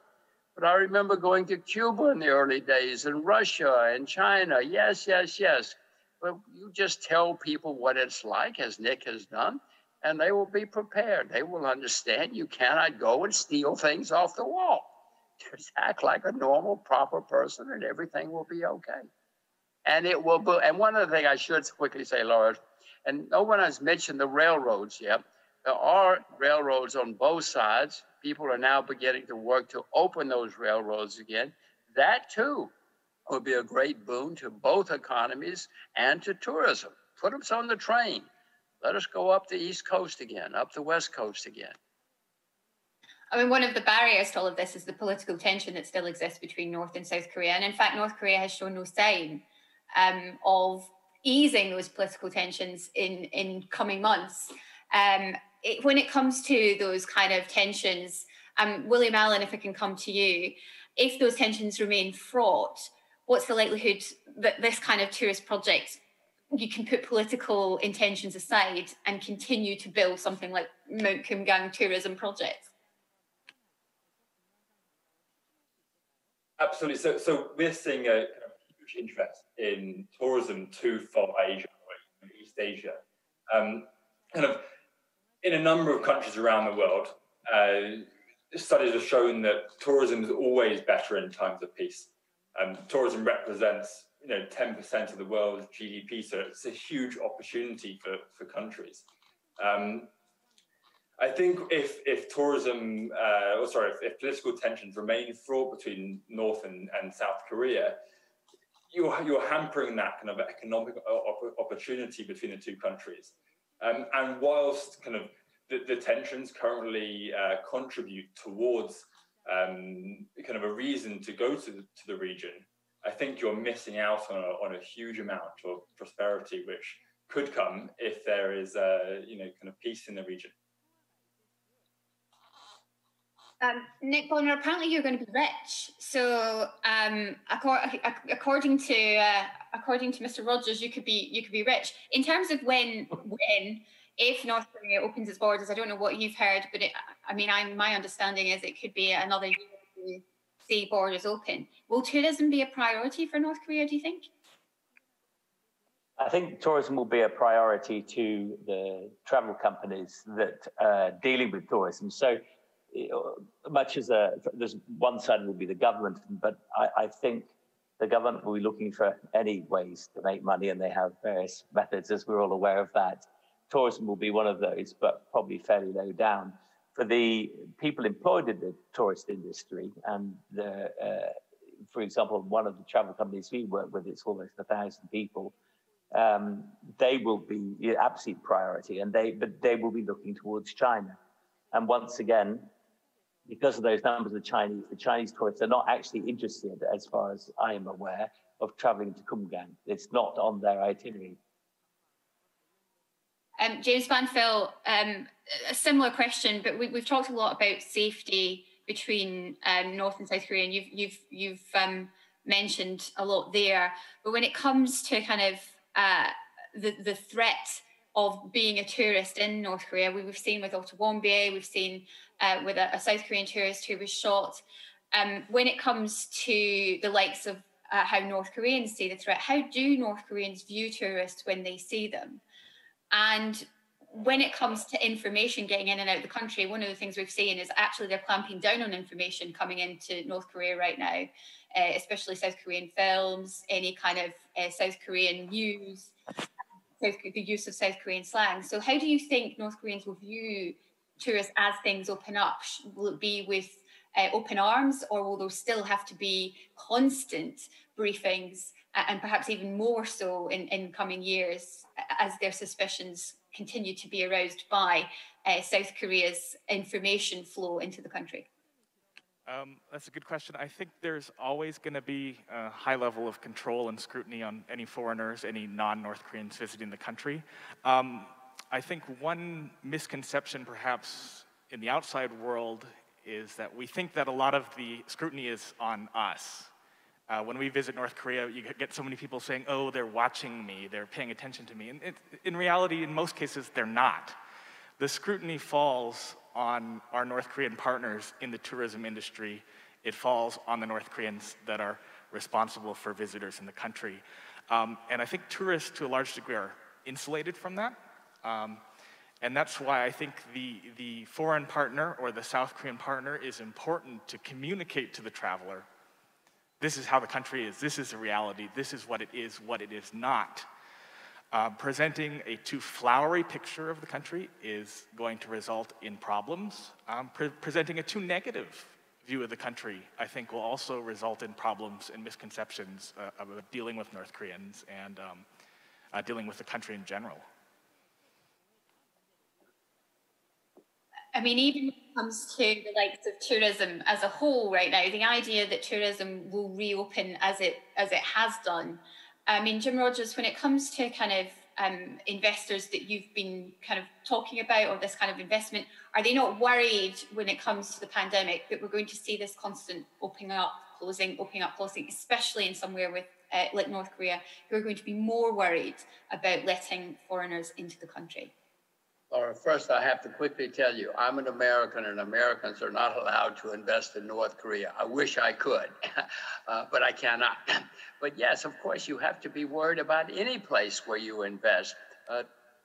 But I remember going to Cuba in the early days, and Russia and China. Yes, yes, yes. But you just tell people what it's like, as Nick has done, and they will be prepared. They will understand you cannot go and steal things off the wall. Just act like a normal, proper person, and everything will be okay. And it will be. And one other thing I should quickly say, Laura, and no one has mentioned the railroads yet. There are railroads on both sides. People are now beginning to work to open those railroads again. That too will be a great boon to both economies and to tourism. Put us on the train. Let us go up the East Coast again, up the West Coast again. I mean, one of the barriers to all of this is the political tension that still exists between North and South Korea. And in fact, North Korea has shown no sign of easing those political tensions in coming months. When it comes to those kind of tensions, William Allen, if I can come to you, if those tensions remain fraught, what's the likelihood that this kind of tourist project, you can put political intentions aside and continue to build something like Mount Geumgang tourism project? Absolutely. So we're seeing a kind of huge interest in tourism too from Asia or East Asia. Kind of in a number of countries around the world, studies have shown that tourism is always better in times of peace. Tourism represents 10% of the world's GDP, so it's a huge opportunity for countries. I think if tourism, if political tensions remain fraught between North and South Korea, you're hampering that kind of economic opportunity between the two countries. And whilst kind of the tensions currently contribute towards kind of a reason to go to the region, I think you're missing out on a huge amount of prosperity which could come if there is kind of peace in the region. Nick Bonner, apparently you're going to be rich. So according to Mr. Rogers, you could be rich. In terms of when if North Korea opens its borders, I don't know what you've heard, but my understanding is it could be another year to see borders open. Will tourism be a priority for North Korea, do you think? I think tourism will be a priority to the travel companies that are dealing with tourism. So much as there's one side will be the government, but I think the government will be looking for any ways to make money, and they have various methods, as we're all aware of that. Tourism will be one of those, but probably fairly low down. For the people employed in the tourist industry, and for example, one of the travel companies we work with, it's almost 1,000 people. They will be the absolute priority, but they will be looking towards China. And once again, because of those numbers of the Chinese tourists are not actually interested, as far as I am aware, of traveling to Geumgang. It's not on their itinerary. James Van Phil, a similar question, but we've talked a lot about safety between North and South Korea, and you've mentioned a lot there. But when it comes to kind of the threat of being a tourist in North Korea, we've seen with Ottawombe, we've seen with a South Korean tourist who was shot. When it comes to the likes of how North Koreans see the threat, how do North Koreans view tourists when they see them? And when it comes to information getting in and out of the country, one of the things we've seen is actually they're clamping down on information coming into North Korea right now, especially South Korean films, any kind of South Korean news, the use of South Korean slang. So how do you think North Koreans will view tourists as things open up? Will it be with open arms, or will there still have to be constant briefings, and perhaps even more so in coming years as their suspicions continue to be aroused by South Korea's information flow into the country? That's a good question. I think there's always going to be a high level of control and scrutiny on any foreigners, any non-North Koreans visiting the country. I think one misconception perhaps in the outside world is that we think that a lot of the scrutiny is on us. When we visit North Korea, you get so many people saying, oh, they're watching me, they're paying attention to me. And in reality, in most cases, they're not. The scrutiny falls on our North Korean partners in the tourism industry. It falls on the North Koreans that are responsible for visitors in the country. And I think tourists, to a large degree, are insulated from that. And that's why I think the foreign partner or the South Korean partner is important to communicate to the traveler. This is how the country is, this is the reality, this is what it is not. Presenting a too flowery picture of the country is going to result in problems. Presenting a too negative view of the country, I think, will also result in problems and misconceptions of dealing with North Koreans and dealing with the country in general. I mean, even when it comes to the likes of tourism as a whole right now, the idea that tourism will reopen as it has done. I mean, Jim Rogers, when it comes to kind of investors that you've been kind of talking about, or this kind of investment, are they not worried when it comes to the pandemic that we're going to see this constant opening up, closing, especially in somewhere with like North Korea, who are going to be more worried about letting foreigners into the country? Laura, first I have to quickly tell you, I'm an American, and Americans are not allowed to invest in North Korea. I wish I could, but I cannot. But yes, of course, you have to be worried about any place where you invest.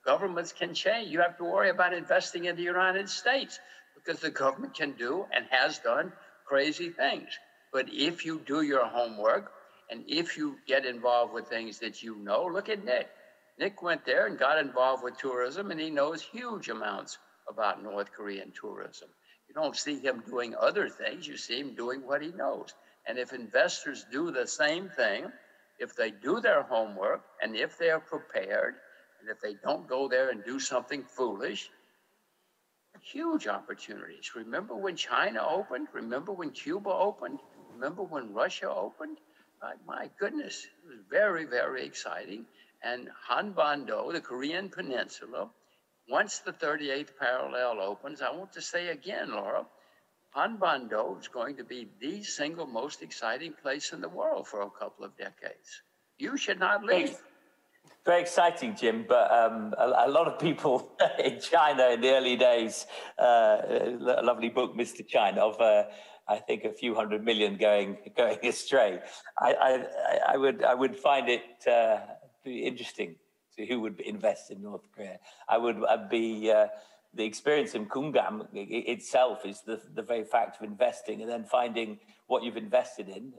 Governments can change. You have to worry about investing in the United States, because the government can do and has done crazy things. But if you do your homework, and if you get involved with things that you know, look at Nick. Nick went there and got involved with tourism, and he knows huge amounts about North Korean tourism. You don't see him doing other things, you see him doing what he knows. And if investors do the same thing, if they do their homework, and if they're prepared, and if they don't go there and do something foolish, huge opportunities. Remember when China opened? Remember when Cuba opened? Remember when Russia opened? My goodness, it was very, very exciting. And Hanbando, the Korean Peninsula, once the 38th parallel opens, I want to say again, Laura, Hanbando is going to be the single most exciting place in the world for a couple of decades. You should not leave. Very exciting, Jim, but a lot of people in China in the early days, a lovely book, Mr. China, of I think a few 100 million going astray. I would find it be interesting to who would invest in North Korea. I'd be the experience in Geumgangsan itself is the very fact of investing and then finding what you've invested in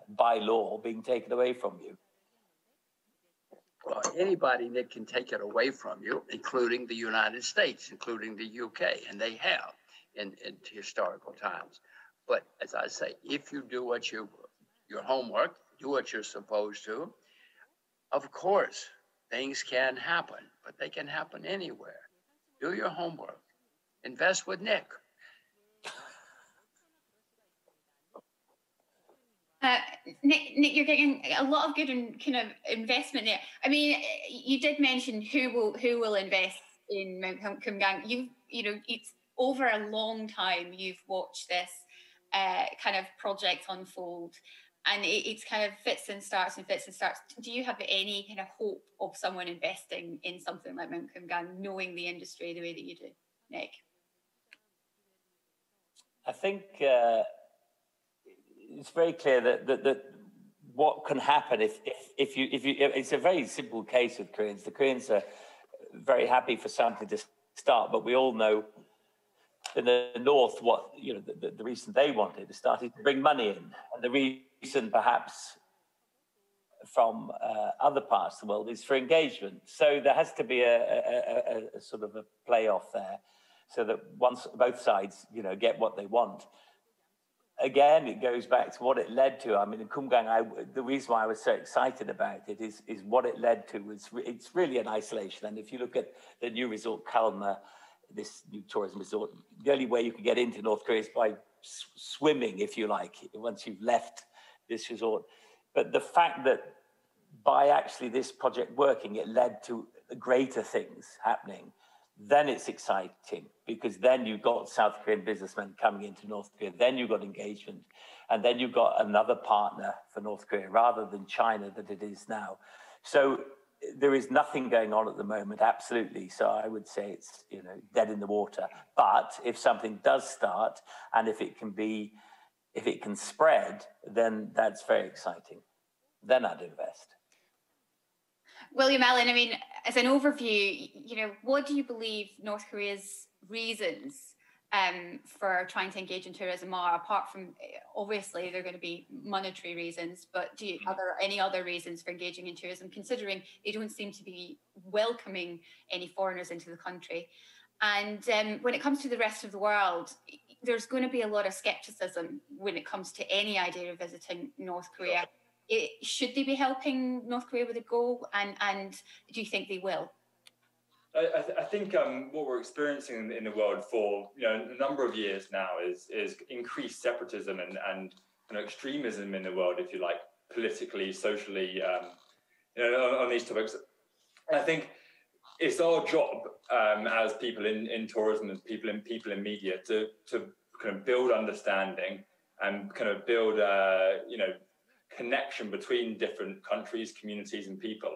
by law being taken away from you. Well, anybody that can take it away from you, including the United States, including the UK, and they have in historical times. But as I say, if you do what your homework, do what you're supposed to, of course, things can happen, but they can happen anywhere. Do your homework. Invest with Nick. Nick, you're getting a lot of good kind of investment there. I mean, you did mention who will invest in Mount Geumgang. You know, it's over a long time you've watched this kind of project unfold, and it's kind of fits and starts. Do you have any kind of hope of someone investing in something like Mount Geumgang, knowing the industry the way that you do, Nick? I think it's very clear that what can happen if you it's a very simple case with Koreans. The Koreans are very happy for something to start, but we all know in the north what the reason they wanted to start is to bring money in, and the reason perhaps from other parts of the world is for engagement. So there has to be a sort of a playoff there, so that once both sides get what they want. Again, it goes back to what it led to. I mean, in Geumgang, the reason why I was so excited about it is what it led to was it's really an isolation. And if you look at the new resort, Kalma, this new tourism resort, the only way you can get into North Korea is by swimming, if you like, once you've left this resort. But the fact that by actually this project working, it led to greater things happening, then it's exciting, because then you've got South Korean businessmen coming into North Korea, then you've got engagement, and then you've got another partner for North Korea rather than China that it is now. So there is nothing going on at the moment, absolutely. So I would say it's dead in the water. But if something does start, and if it can spread, then that's very exciting. Then I'd invest. William Allen, I mean, as an overview, what do you believe North Korea's reasons for trying to engage in tourism are, apart from, obviously, there are going to be monetary reasons, but are there any other reasons for engaging in tourism, considering they don't seem to be welcoming any foreigners into the country? And when it comes to the rest of the world, there's going to be a lot of skepticism when it comes to any idea of visiting North Korea. Should they be helping North Korea with a go, and do you think they will? I think what we're experiencing in the world for a number of years now is increased separatism and extremism in the world, if you like, politically, socially, on these topics. And I think it's our job as people in tourism, as people in media, to kind of build understanding and kind of build connection between different countries, communities, and people.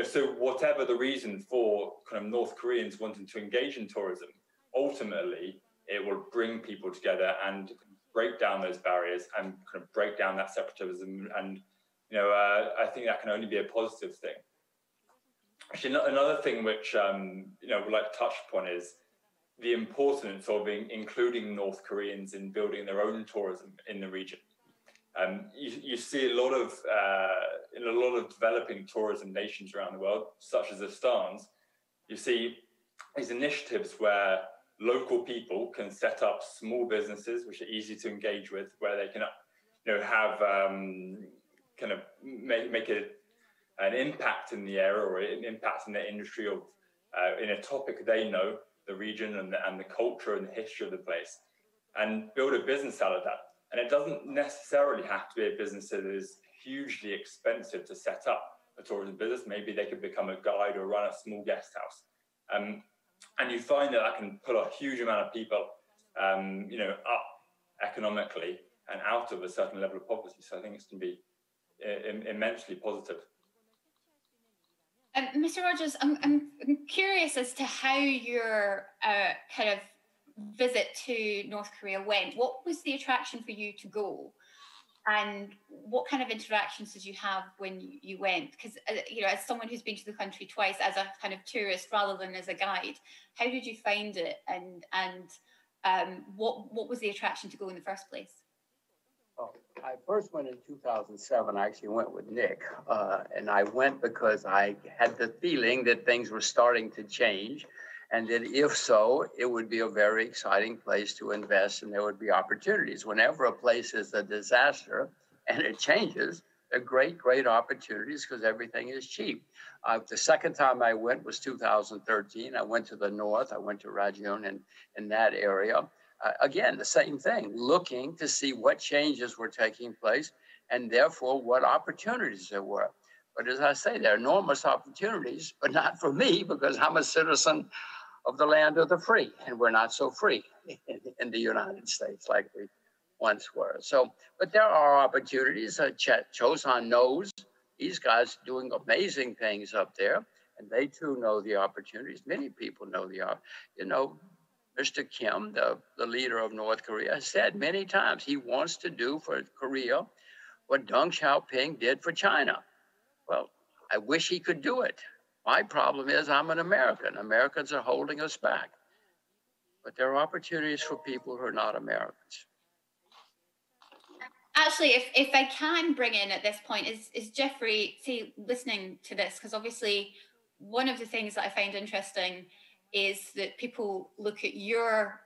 So whatever the reason for kind of North Koreans wanting to engage in tourism, ultimately it will bring people together and break down those barriers and kind of break down that separatism. And I think that can only be a positive thing. Actually, another thing which would like to touch upon is the importance of including North Koreans in building their own tourism in the region. You see a lot of in a lot of developing tourism nations around the world, such as the Stans, you see these initiatives where local people can set up small businesses which are easy to engage with, where they can have kind of make an impact in the area or an impact in the industry of in a topic they know, the region and the culture and the history of the place, and build a business out of that. And it doesn't necessarily have to be a business that is hugely expensive to set up a tourism business. Maybe they could become a guide or run a small guest house. And you find that can pull a huge amount of people, up economically and out of a certain level of poverty. So I think it's going to be immensely positive. Mr. Rogers, I'm curious as to how your kind of visit to North Korea went. What was the attraction for you to go? And what kind of interactions did you have when you went? Because, you know, as someone who's been to the country twice as a kind of tourist rather than as a guide, how did you find it? And what was the attraction to go in the first place? Oh, I first went in 2007. I actually went with Nick. And I went because I had the feeling that things were starting to change. And that if so, it would be a very exciting place to invest and there would be opportunities. Whenever a place is a disaster and it changes, they're great, great opportunities because everything is cheap. The second time I went was 2013. I went to the north. I went to Rajun and in that area. Again, the same thing, looking to see what changes were taking place and therefore what opportunities there were. But as I say, there are enormous opportunities, but not for me because I'm a citizen of the land of the free, and we're not so free in the United States like we once were. So, but there are opportunities. Chosun knows these guys doing amazing things up there, and they too know the opportunities. Many people know you know, Mr. Kim, the leader of North Korea, said many times he wants to do for Korea what Deng Xiaoping did for China. Well, I wish he could do it. My problem is I'm an American. Americans are holding us back. But there are opportunities for people who are not Americans. Actually, if I can bring in at this point, is Jeffrey, see, listening to this, because obviously one of the things that I find interesting is that people look at your,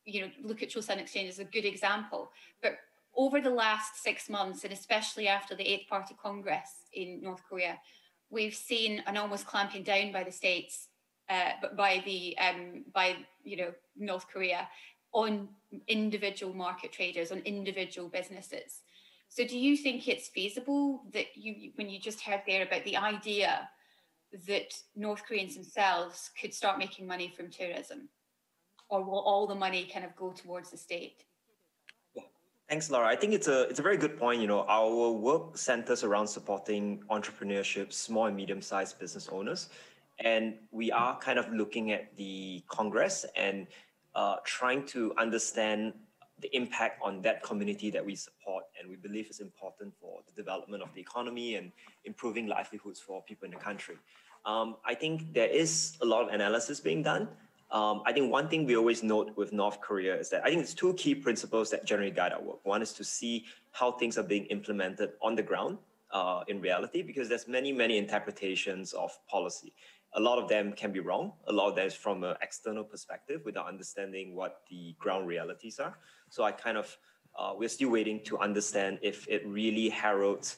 you know, look at Chosun Exchange as a good example. But over the last 6 months, and especially after the 8th Party Congress in North Korea, we've seen an almost clamping down by the states, but by you know, North Korea on individual market traders, on individual businesses. So do you think it's feasible that when you just heard there about the idea that North Koreans themselves could start making money from tourism, or will all the money kind of go towards the state? Thanks, Laura. I think it's a very good point. You know, our work centers around supporting entrepreneurship, small and medium-sized business owners, and we are kind of looking at the Congress and trying to understand the impact on that community that we support, and we believe is important for the development of the economy and improving livelihoods for people in the country. I think there is a lot of analysis being done. I think one thing we always note with North Korea is that I think there's two key principles that generally guide our work. One is to see how things are being implemented on the ground in reality, because there's many, many interpretations of policy. A lot of them can be wrong. A lot of them is from an external perspective without understanding what the ground realities are. So I kind of, we're still waiting to understand if it really heralds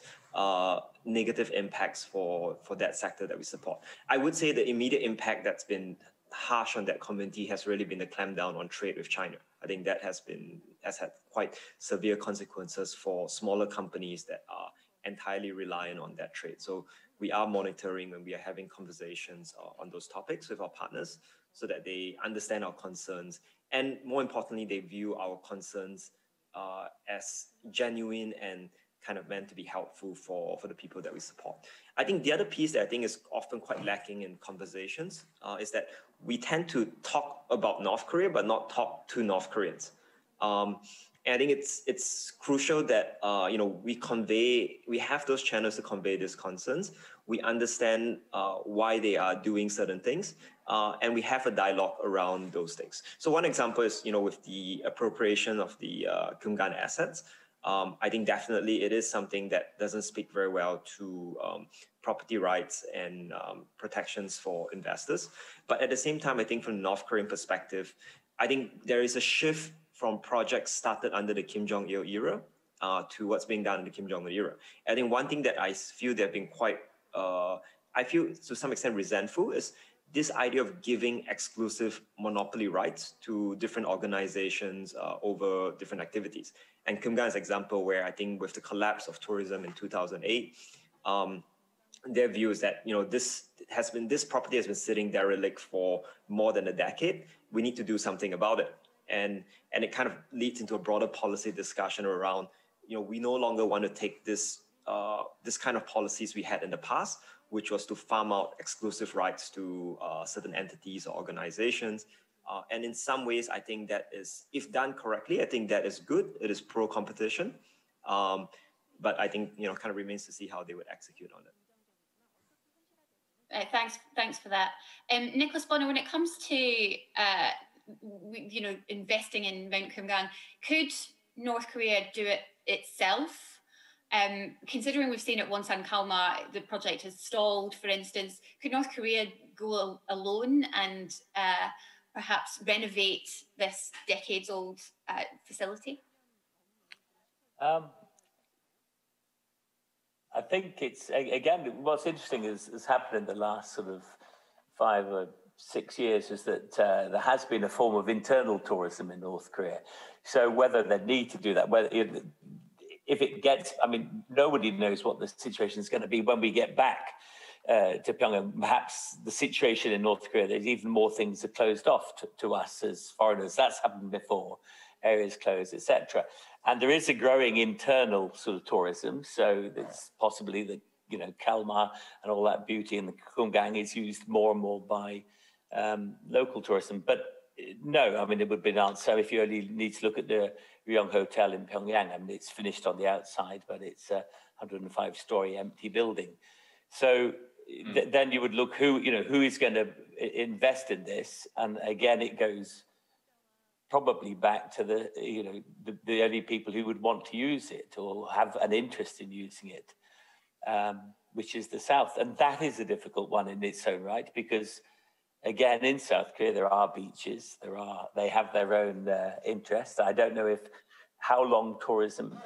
negative impacts for that sector that we support. I would say the immediate impact that's been harsh on that community has really been the clampdown on trade with China. I think that has had quite severe consequences for smaller companies that are entirely reliant on that trade. So we are monitoring and we are having conversations on those topics with our partners so that they understand our concerns. And more importantly, they view our concerns as genuine and kind of meant to be helpful for the people that we support. I think the other piece that I think is often quite lacking in conversations is that we tend to talk about North Korea, but not talk to North Koreans. And I think it's crucial that you know, we have those channels to convey these concerns. We understand why they are doing certain things, and we have a dialogue around those things. So one example is, you know, with the appropriation of the Geumgansan assets. I think definitely it is something that doesn't speak very well to property rights and protections for investors. But at the same time, I think from the North Korean perspective, I think there is a shift from projects started under the Kim Jong-il era to what's being done in the Kim Jong-un era. I think one thing that I feel they've been quite, I feel to some extent resentful is this idea of giving exclusive monopoly rights to different organizations over different activities. And Geumgansan's example, where I think with the collapse of tourism in 2008, their view is that, you know, this property has been sitting derelict for more than a decade. We need to do something about it. And it kind of leads into a broader policy discussion around, you know, we no longer want to take this kind of policies we had in the past, which was to farm out exclusive rights to certain entities or organizations. And in some ways, I think that is, if done correctly, I think that is good. It is pro-competition. But I think, kind of remains to see how they would execute on it. Thanks for that. Nicholas Bonner, when it comes to investing in Mount Geumgang, could North Korea do it itself? Considering we've seen at Wonsan-Kalma, the project has stalled, for instance, could North Korea go alone and perhaps renovate this decades-old facility? I think it's, again, what's interesting has happened in the last sort of 5 or 6 years is that there has been a form of internal tourism in North Korea. So whether they need to do that, whether if it gets, I mean, nobody knows what the situation is going to be when we get back to Pyongyang. Perhaps the situation in North Korea, there's even more things that are closed off to us as foreigners. That's happened before, areas closed, etc. And there is a growing internal sort of tourism. So there's possibly the, Kalma and all that beauty in the Geumgang is used more and more by local tourism. But no, I mean, it would be an answer if you only need to look at the Ryong Hotel in Pyongyang. I mean, it's finished on the outside, but it's a 105-story empty building. So then you would look who is going to invest in this. And again, it goes probably back to the only people who would want to use it or have an interest in using it, which is the South. And that is a difficult one in its own right, because again, in South Korea, there are beaches, they have their own interests. I don't know how long tourism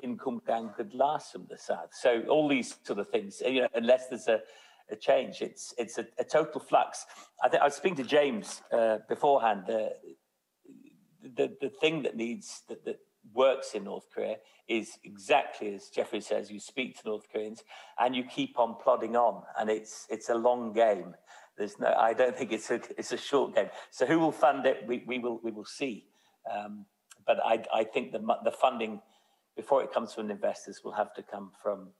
in Geumgang could last from the South. So all these sort of things, unless there's a change, it's a total flux. I was speaking to James beforehand. The thing that works in North Korea is exactly as Jeffrey says. You speak to North Koreans and you keep on plodding on, and it's a long game. I don't think it's a short game. So who will fund it? We will see. But I think the funding before it comes from investors will have to come from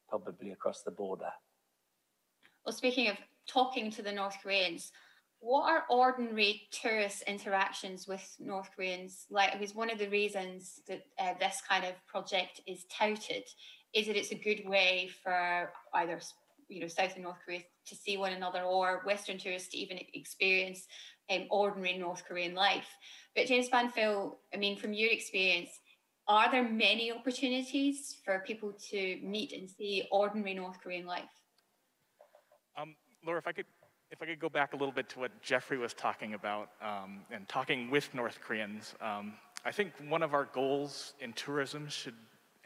probably across the border. Well, speaking of talking to the North Koreans, what are ordinary tourist interactions with North Koreans like? Because one of the reasons that this kind of project is touted is that it's a good way for either South and North Korea to see one another, or Western tourists to even experience ordinary North Korean life. But James Banfield, I mean, from your experience, are there many opportunities for people to meet and see ordinary North Korean life? Laura, if I could go back a little bit to what Jeffrey was talking about and talking with North Koreans, I think one of our goals in tourism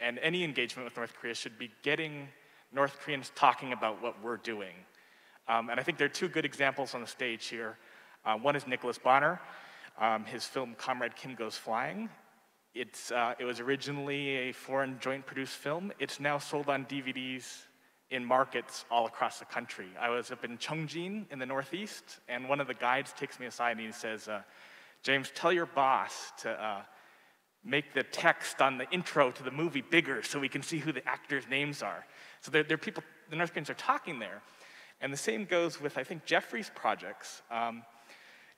and any engagement with North Korea should be getting North Koreans talking about what we're doing. And I think there are 2 good examples on the stage here. One is Nicholas Bonner, his film Comrade Kim Goes Flying. It was originally a foreign joint produced film. It's now sold on DVDs in markets all across the country. I was up in Cheongjin in the Northeast, and one of the guides takes me aside and he says, James, tell your boss to make the text on the intro to the movie bigger so we can see who the actors' names are. So there are people, the North Koreans are talking there. And the same goes with, I think, Jeffrey's projects.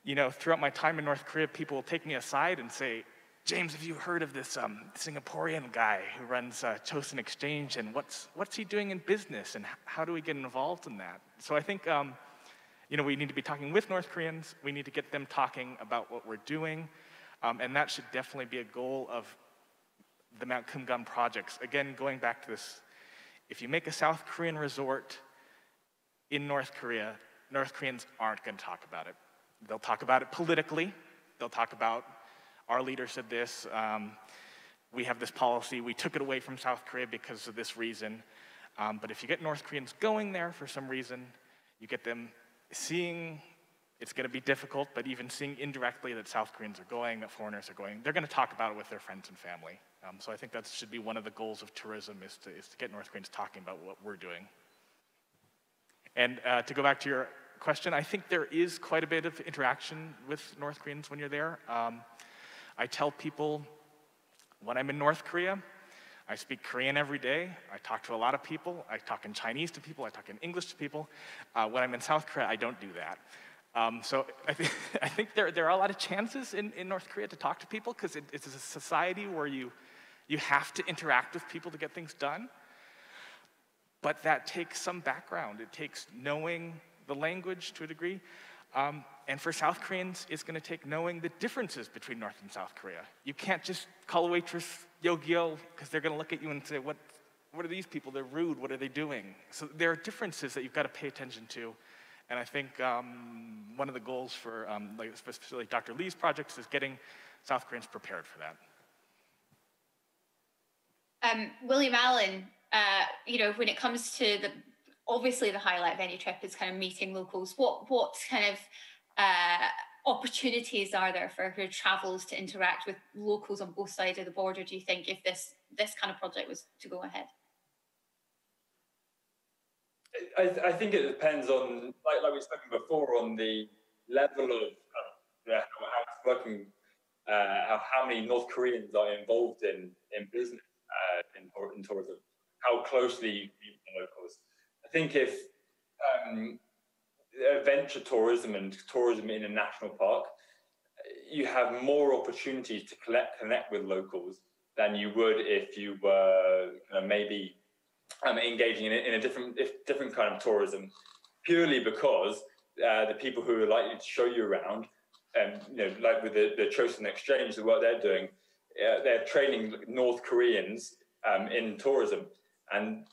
Throughout my time in North Korea, people will take me aside and say, James, have you heard of this Singaporean guy who runs Chosun Exchange, and what's he doing in business, and how do we get involved in that? So I think we need to be talking with North Koreans. We need to get them talking about what we're doing, and that should definitely be a goal of the Mount Geumgang projects. Again, going back to this, if you make a South Korean resort in North Korea, North Koreans aren't going to talk about it. They'll talk about it politically. They'll talk about, our leader said this, we have this policy, we took it away from South Korea because of this reason. But if you get North Koreans going there for some reason, you get them seeing, it's going to be difficult, but even seeing indirectly that South Koreans are going, that foreigners are going, they're going to talk about it with their friends and family. So I think that should be one of the goals of tourism, is to get North Koreans talking about what we're doing. And to go back to your question, I think there is quite a bit of interaction with North Koreans when you're there. I tell people when I'm in North Korea, I speak Korean every day. I talk to a lot of people. I talk in Chinese to people. I talk in English to people. When I'm in South Korea, I don't do that. So I think there are a lot of chances in North Korea to talk to people, because it's a society where you You have to interact with people to get things done, but that takes some background. It takes knowing the language to a degree. And for South Koreans, it's going to take knowing the differences between North and South Korea. You can't just call a waitress Yo-gyo because they're going to look at you and say, what are these people? They're rude. What are they doing? So there are differences that you've got to pay attention to. And I think one of the goals for especially Dr. Lee's projects is getting South Koreans prepared for that. William Allen, when it comes to obviously the highlight of any trip is kind of meeting locals. What kind of opportunities are there for who travels to interact with locals on both sides of the border, do you think, if this kind of project was to go ahead? I think it depends on, like we've spoken before, on the level of how it's working, how many North Koreans are involved in business, in tourism, how closely you meet the locals. I think if adventure tourism and tourism in a national park, you have more opportunities to connect with locals than you would if you were maybe engaging in a different kind of tourism, purely because the people who are likely to show you around, like with the Chosun Exchange, the work they're doing, they're training North Koreans in tourism, and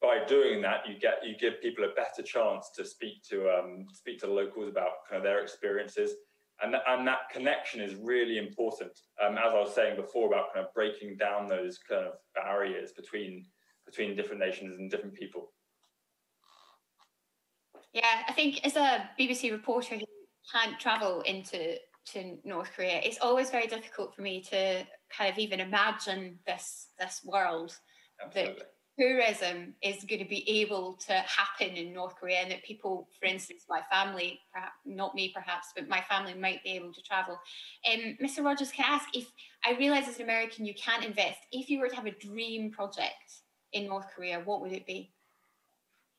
by doing that, you give people a better chance to speak to locals about kind of their experiences, and that connection is really important. As I was saying before about kind of breaking down those kind of barriers between different nations and different people. Yeah, I think as a BBC reporter who can't travel to North Korea, it's always very difficult for me to kind of even imagine this world. Absolutely. That tourism is going to be able to happen in North Korea, and that people, for instance, my family, perhaps not me perhaps, but my family might be able to travel. Mr. Rogers, can I ask, if I realise as an American you can't invest, if you were to have a dream project in North Korea, what would it be?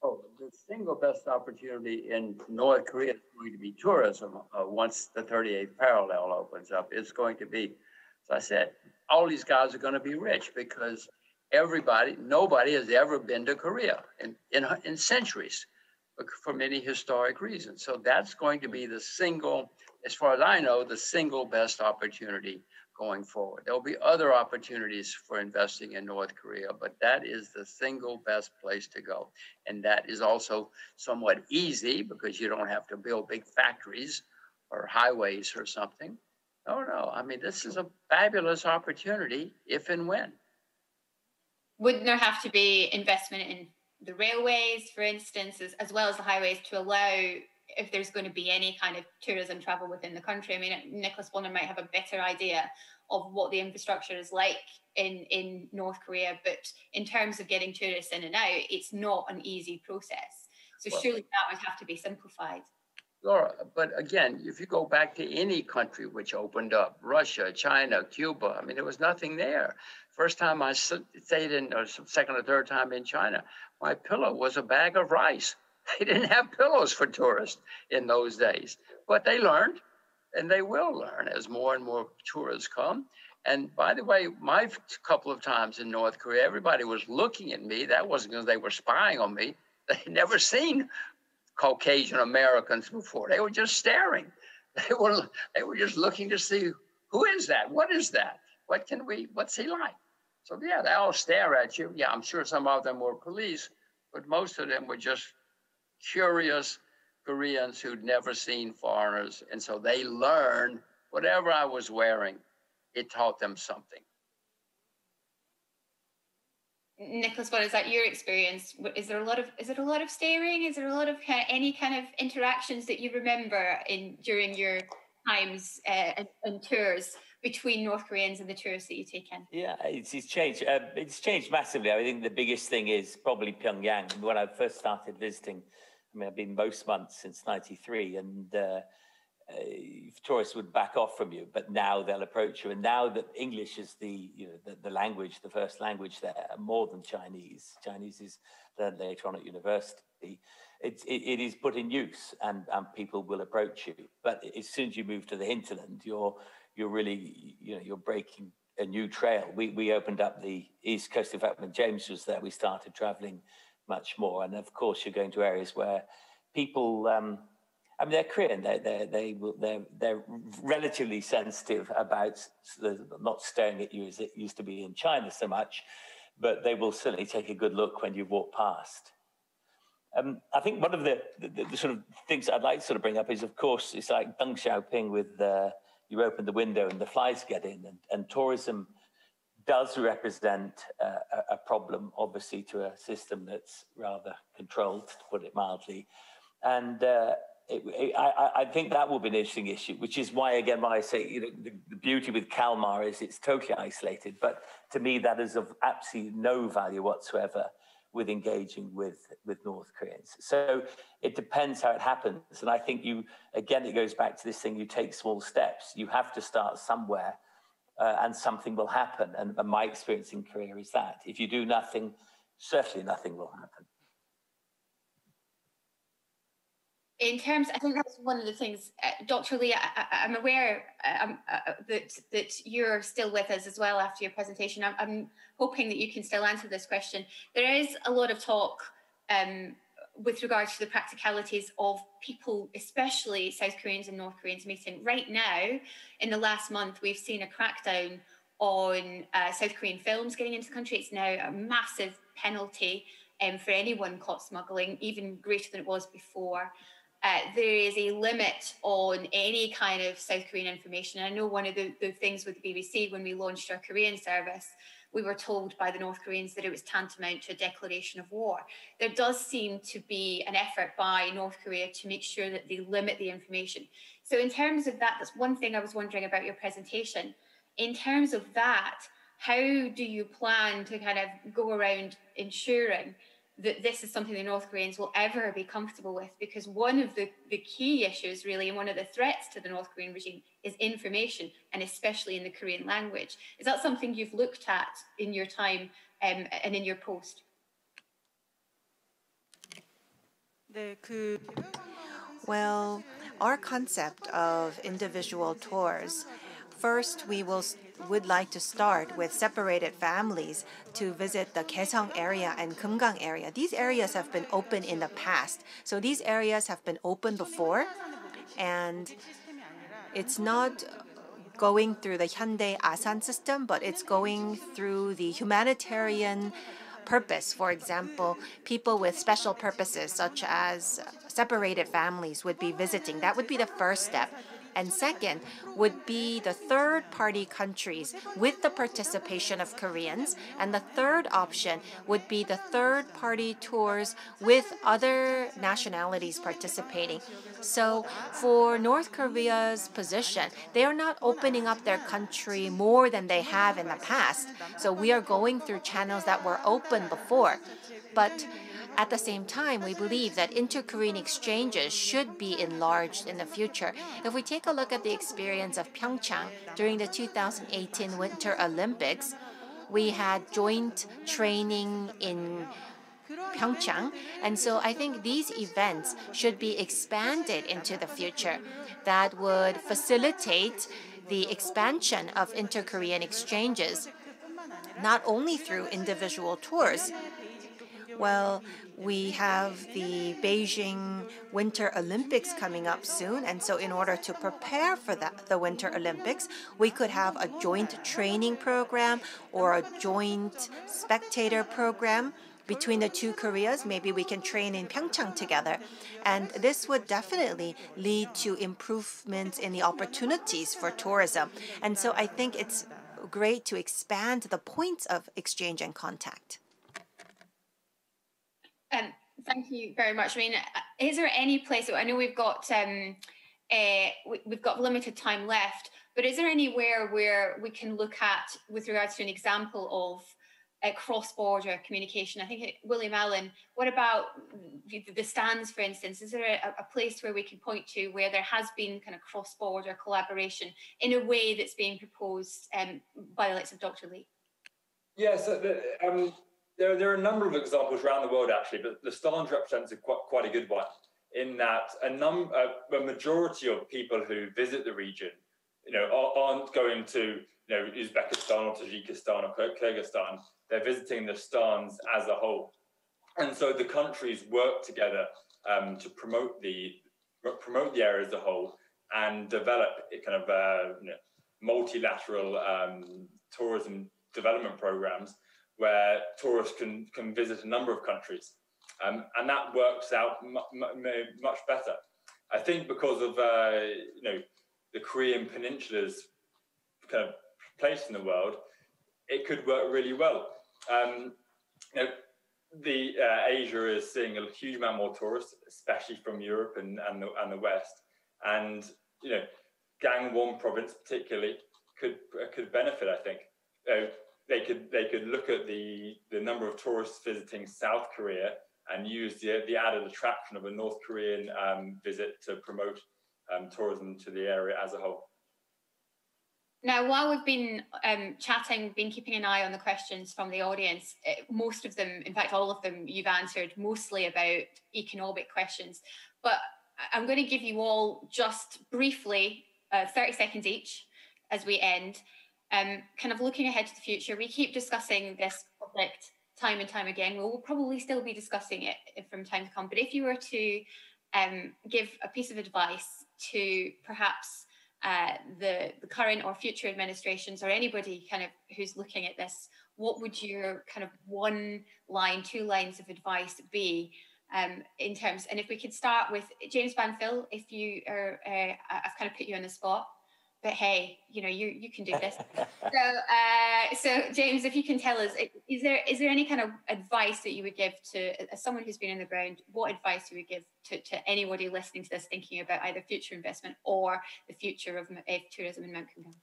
Oh, the single best opportunity in North Korea is going to be tourism. Once the 38th parallel opens up, it's going to be, as I said, all these guys are going to be rich because nobody has ever been to Korea in centuries for many historic reasons. So that's going to be the single, as far as I know, the single best opportunity going forward. There'll be other opportunities for investing in North Korea, but that is the single best place to go. And that is also somewhat easy because you don't have to build big factories or highways or something. No, I mean, this is a fabulous opportunity if and when. Wouldn't there have to be investment in the railways, for instance, as well as the highways, to allow, if there's going to be any kind of tourism travel within the country? I mean, Nicholas Bonner might have a better idea of what the infrastructure is like in North Korea, but in terms of getting tourists in and out, it's not an easy process. So surely that would have to be simplified. Laura, but again, if you go back to any country which opened up, Russia, China, Cuba, I mean, there was nothing there. First time I stayed in, or second or third time in China, my pillow was a bag of rice. They didn't have pillows for tourists in those days, but they learned, and they will learn as more and more tourists come. And by the way, my couple of times in North Korea, everybody was looking at me. That wasn't because they were spying on me. They'd never seen Caucasian Americans before. They were just staring. They were just looking to see, who is that? What is that? What's he like? So yeah, they all stare at you. Yeah, I'm sure some of them were police, but most of them were just curious Koreans who'd never seen foreigners. And so they learned whatever I was wearing, it taught them something. Nicholas, what is that your experience? Is it a lot of staring? Is there a lot of any kind of interactions that you remember during your times and tours between North Koreans and the tourists that you take in? Yeah, it's changed. It's changed massively. I think the biggest thing is probably Pyongyang. When I first started visiting, I mean, I've been most months since '93, and tourists would back off from you, but now they'll approach you. And now that English is the language, the first language there, more than Chinese. Chinese is learned later on at university. It is put in use, and people will approach you. But as soon as you move to the hinterland, you're really, you're breaking a new trail. We opened up the East Coast. In fact, when James was there, we started traveling much more. And of course, you're going to areas where people, I mean, they're Korean. They're relatively sensitive about not staring at you as it used to be in China so much, but they will certainly take a good look when you walk past. I think one of the sort of things I'd like to sort of bring up is, of course, it's like Deng Xiaoping with you open the window and the flies get in, and tourism does represent a problem, obviously, to a system that's rather controlled, to put it mildly. And I think that will be an interesting issue, which is why, again, when I say the beauty with Kalmar is it's totally isolated. But to me, that is of absolutely no value whatsoever with engaging with North Koreans. So it depends how it happens. And I think again, it goes back to this thing, you take small steps. You have to start somewhere. And something will happen. And my experience in Korea is that if you do nothing, certainly nothing will happen. In terms, I think that's one of the things, Dr. Lee, I'm aware that you're still with us as well after your presentation. I'm hoping that you can still answer this question. There is a lot of talk with regards to the practicalities of people, especially South Koreans and North Koreans meeting. Right now, in the last month, we've seen a crackdown on South Korean films getting into the country. It's now a massive penalty for anyone caught smuggling, even greater than it was before. There is a limit on any kind of South Korean information. I know one of the things with the BBC, when we launched our Korean service, we were told by the North Koreans that it was tantamount to a declaration of war. There does seem to be an effort by North Korea to make sure that they limit the information. So in terms of that, that's one thing I was wondering about your presentation. In terms of that, how do you plan to kind of go around ensuring that this is something the North Koreans will ever be comfortable with? Because one of the key issues, really, and one of the threats to the North Korean regime is information, and especially in the Korean language. Is that something you've looked at in your time and in your post? Well, our concept of individual tours, first we would like to start with separated families to visit the Kaesong area and Geumgang area. These areas have been open in the past. So these areas have been open before, and it's not going through the Hyundai Asan system, but it's going through the humanitarian purpose. For example, people with special purposes, such as separated families, would be visiting. That would be the first step. And second would be the third-party countries with the participation of Koreans. And the third option would be the third-party tours with other nationalities participating. So for North Korea's position, they are not opening up their country more than they have in the past. So we are going through channels that were open before. But at the same time, we believe that inter-Korean exchanges should be enlarged in the future. If we take a look at the experience of PyeongChang during the 2018 Winter Olympics, we had joint training in PyeongChang, and so I think these events should be expanded into the future. That would facilitate the expansion of inter-Korean exchanges, not only through individual tours. Well, we have the Beijing Winter Olympics coming up soon, and so in order to prepare for the Winter Olympics, we could have a joint training program or a joint spectator program between the two Koreas. Maybe we can train in PyeongChang together, and this would definitely lead to improvements in the opportunities for tourism. And so I think it's great to expand the points of exchange and contact. Thank you very much. I mean, is there any place? I know we've got limited time left, but is there anywhere where we can look at with regards to an example of cross-border communication? I think William Allen. What about the stands, for instance? Is there a place where we can point to where there has been kind of cross-border collaboration in a way that's being proposed by the likes of Dr. Lee? Yes. There are a number of examples around the world, actually, but the stands represents quite a good one, in that a majority of people who visit the region aren't going to Uzbekistan or Tajikistan or Kyrgyzstan. They're visiting the stans as a whole, and so the countries work together to promote the area as a whole and develop kind of multilateral tourism development programs where tourists can visit a number of countries, and that works out much better. I think because of the Korean Peninsula's kind of place in the world, it could work really well. Asia is seeing a huge amount more tourists, especially from Europe and the West, and Gangwon province particularly could benefit. I think they could look at the number of tourists visiting South Korea and use the added attraction of a North Korean visit to promote tourism to the area as a whole. Now, while we've been chatting, been keeping an eye on the questions from the audience, most of them, in fact, all of them you've answered mostly about economic questions. But I'm going to give you all just briefly 30 seconds each as we end. Kind of looking ahead to the future, we keep discussing this project time and time again. We'll probably still be discussing it from time to come. But if you were to give a piece of advice to perhaps the current or future administrations or anybody kind of who's looking at this, what would your kind of 1 line, 2 lines of advice be in terms? And if we could start with James Banfield, if you are, I've kind of put you on the spot, but hey, you can do this. So James, if you can tell us, is there any kind of advice that you would give to as someone who's been on the ground? What advice you would give to anybody listening to this, thinking about either future investment or the future of tourism in Mount Kumgang?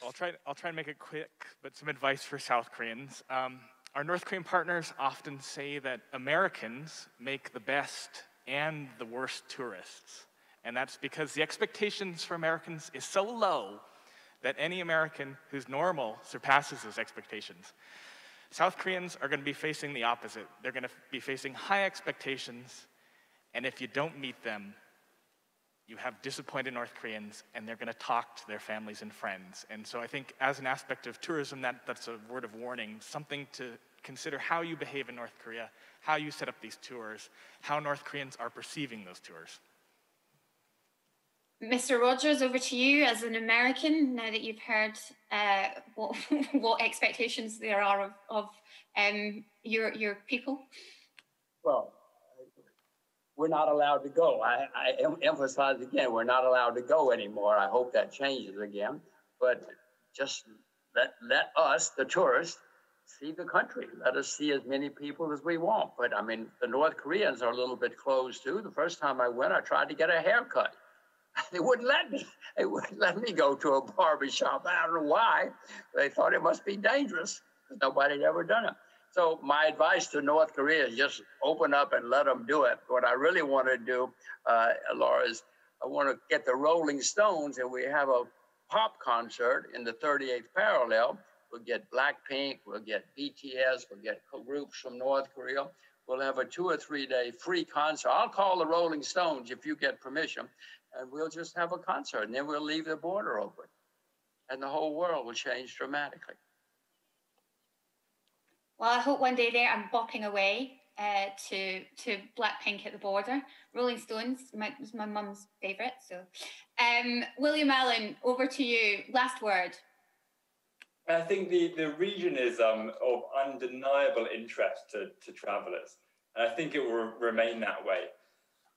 I'll try and make it quick, but some advice for South Koreans. Our North Korean partners often say that Americans make the best and the worst tourists. And that's because the expectations for Americans is so low that any American who's normal surpasses those expectations. South Koreans are going to be facing the opposite. They're going to be facing high expectations, and if you don't meet them, you have disappointed North Koreans, and they're going to talk to their families and friends. And so I think as an aspect of tourism, that's a word of warning, something to consider how you behave in North Korea, how you set up these tours, how North Koreans are perceiving those tours. Mr. Rogers, over to you as an American, now that you've heard what expectations there are of your people. Well, we're not allowed to go. I emphasize again, we're not allowed to go anymore. I hope that changes again. But just let us, the tourists, see the country. Let us see as many people as we want. But I mean, the North Koreans are a little bit closed too. The first time I went, I tried to get a haircut. They wouldn't let me. They wouldn't let me go to a barber shop. I don't know why. They thought it must be dangerous because nobody had ever done it. So my advice to North Korea is just open up and let them do it. What I really want to do, Laura, is I want to get the Rolling Stones, and we have a pop concert in the 38th parallel. We'll get Blackpink, we'll get BTS, we'll get groups from North Korea. We'll have a 2 or 3 day free concert. I'll call the Rolling Stones if you get permission. And we'll just have a concert, and then we'll leave the border open. And the whole world will change dramatically. Well, I hope one day there I'm bopping away to Blackpink at the border. Rolling Stones was my mum's favourite. So, William Allen, over to you. Last word. I think the region is of undeniable interest to travellers. And I think it will remain that way.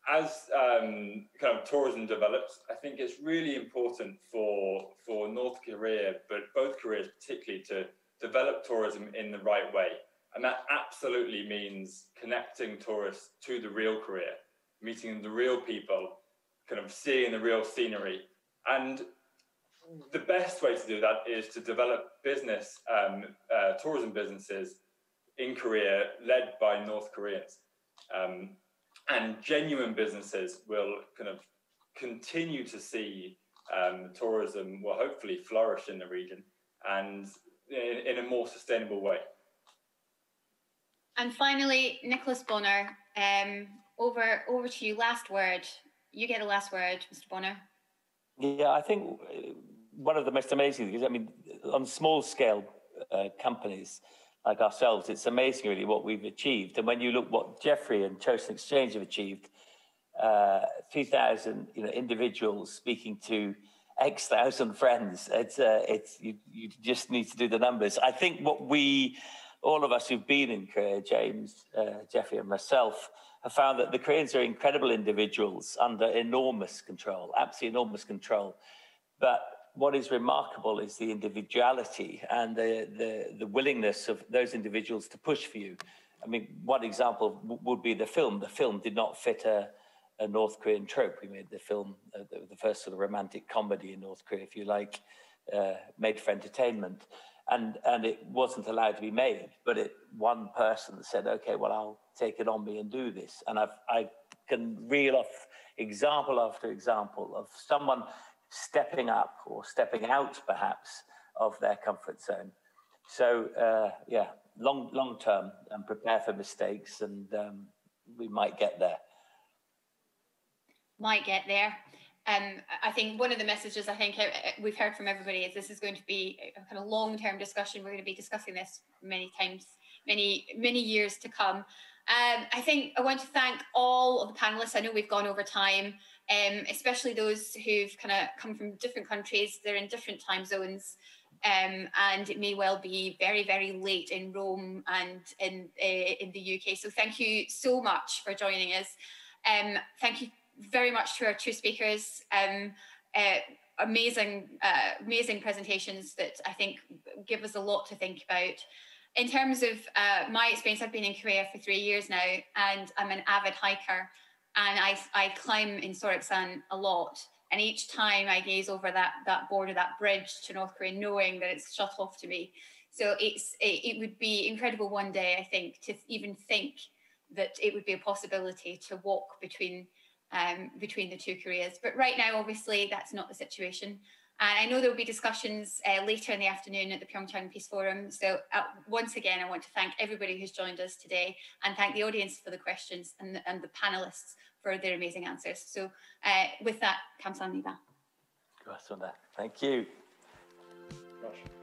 As kind of tourism develops, I think it's really important for North Korea, but both Koreas particularly, to develop tourism in the right way. And that absolutely means connecting tourists to the real Korea, meeting the real people, kind of seeing the real scenery. And the best way to do that is to develop tourism businesses in Korea led by North Koreans. And genuine businesses will kind of continue to see tourism will hopefully flourish in the region and in a more sustainable way. And finally, Nicholas Bonner, over to you. Last word. You get a last word, Mr. Bonner. Yeah, I think one of the most amazing things, I mean, on small scale companies like ourselves, it's amazing really what we've achieved. And when you look what Jeffrey and Chosen Exchange have achieved, 3,000 individuals speaking to X thousand friends, you just need to do the numbers. I think what all of us who've been in Korea, James, Jeffrey and myself, have found that the Koreans are incredible individuals under enormous control, absolutely enormous control. But what is remarkable is the individuality and the willingness of those individuals to push for you. I mean, one example would be the film. The film did not fit a North Korean trope. We made the film, the first sort of romantic comedy in North Korea, if you like, made for entertainment. And it wasn't allowed to be made, but one person said, okay, well, I'll take it on me and do this. And I can reel off example after example of someone stepping up or stepping out, perhaps, of their comfort zone. So, yeah, long term, and prepare for mistakes, and we might get there. Might get there. I think one of the messages I think we've heard from everybody is this is going to be a kind of long-term discussion. We're going to be discussing this many times, many years to come. I think I want to thank all of the panelists. I know we've gone over time, especially those who've kind of come from different countries. They're in different time zones, and it may well be very, very late in Rome and in the UK. So thank you so much for joining us. Thank you very much to our two speakers. Amazing presentations that I think give us a lot to think about. In terms of my experience, I've been in Korea for 3 years now, and I'm an avid hiker, and I climb in Geumgangsan a lot. And each time I gaze over that border, that bridge to North Korea, knowing that it's shut off to me. So it would be incredible one day, I think, to even think that it would be a possibility to walk between the two Koreas. But right now, obviously, that's not the situation. And I know there will be discussions later in the afternoon at the PyeongChang Peace Forum. So once again, I want to thank everybody who's joined us today, and thank the audience for the questions and the panelists for their amazing answers. So with that, 감사합니다. Thank you. Gosh.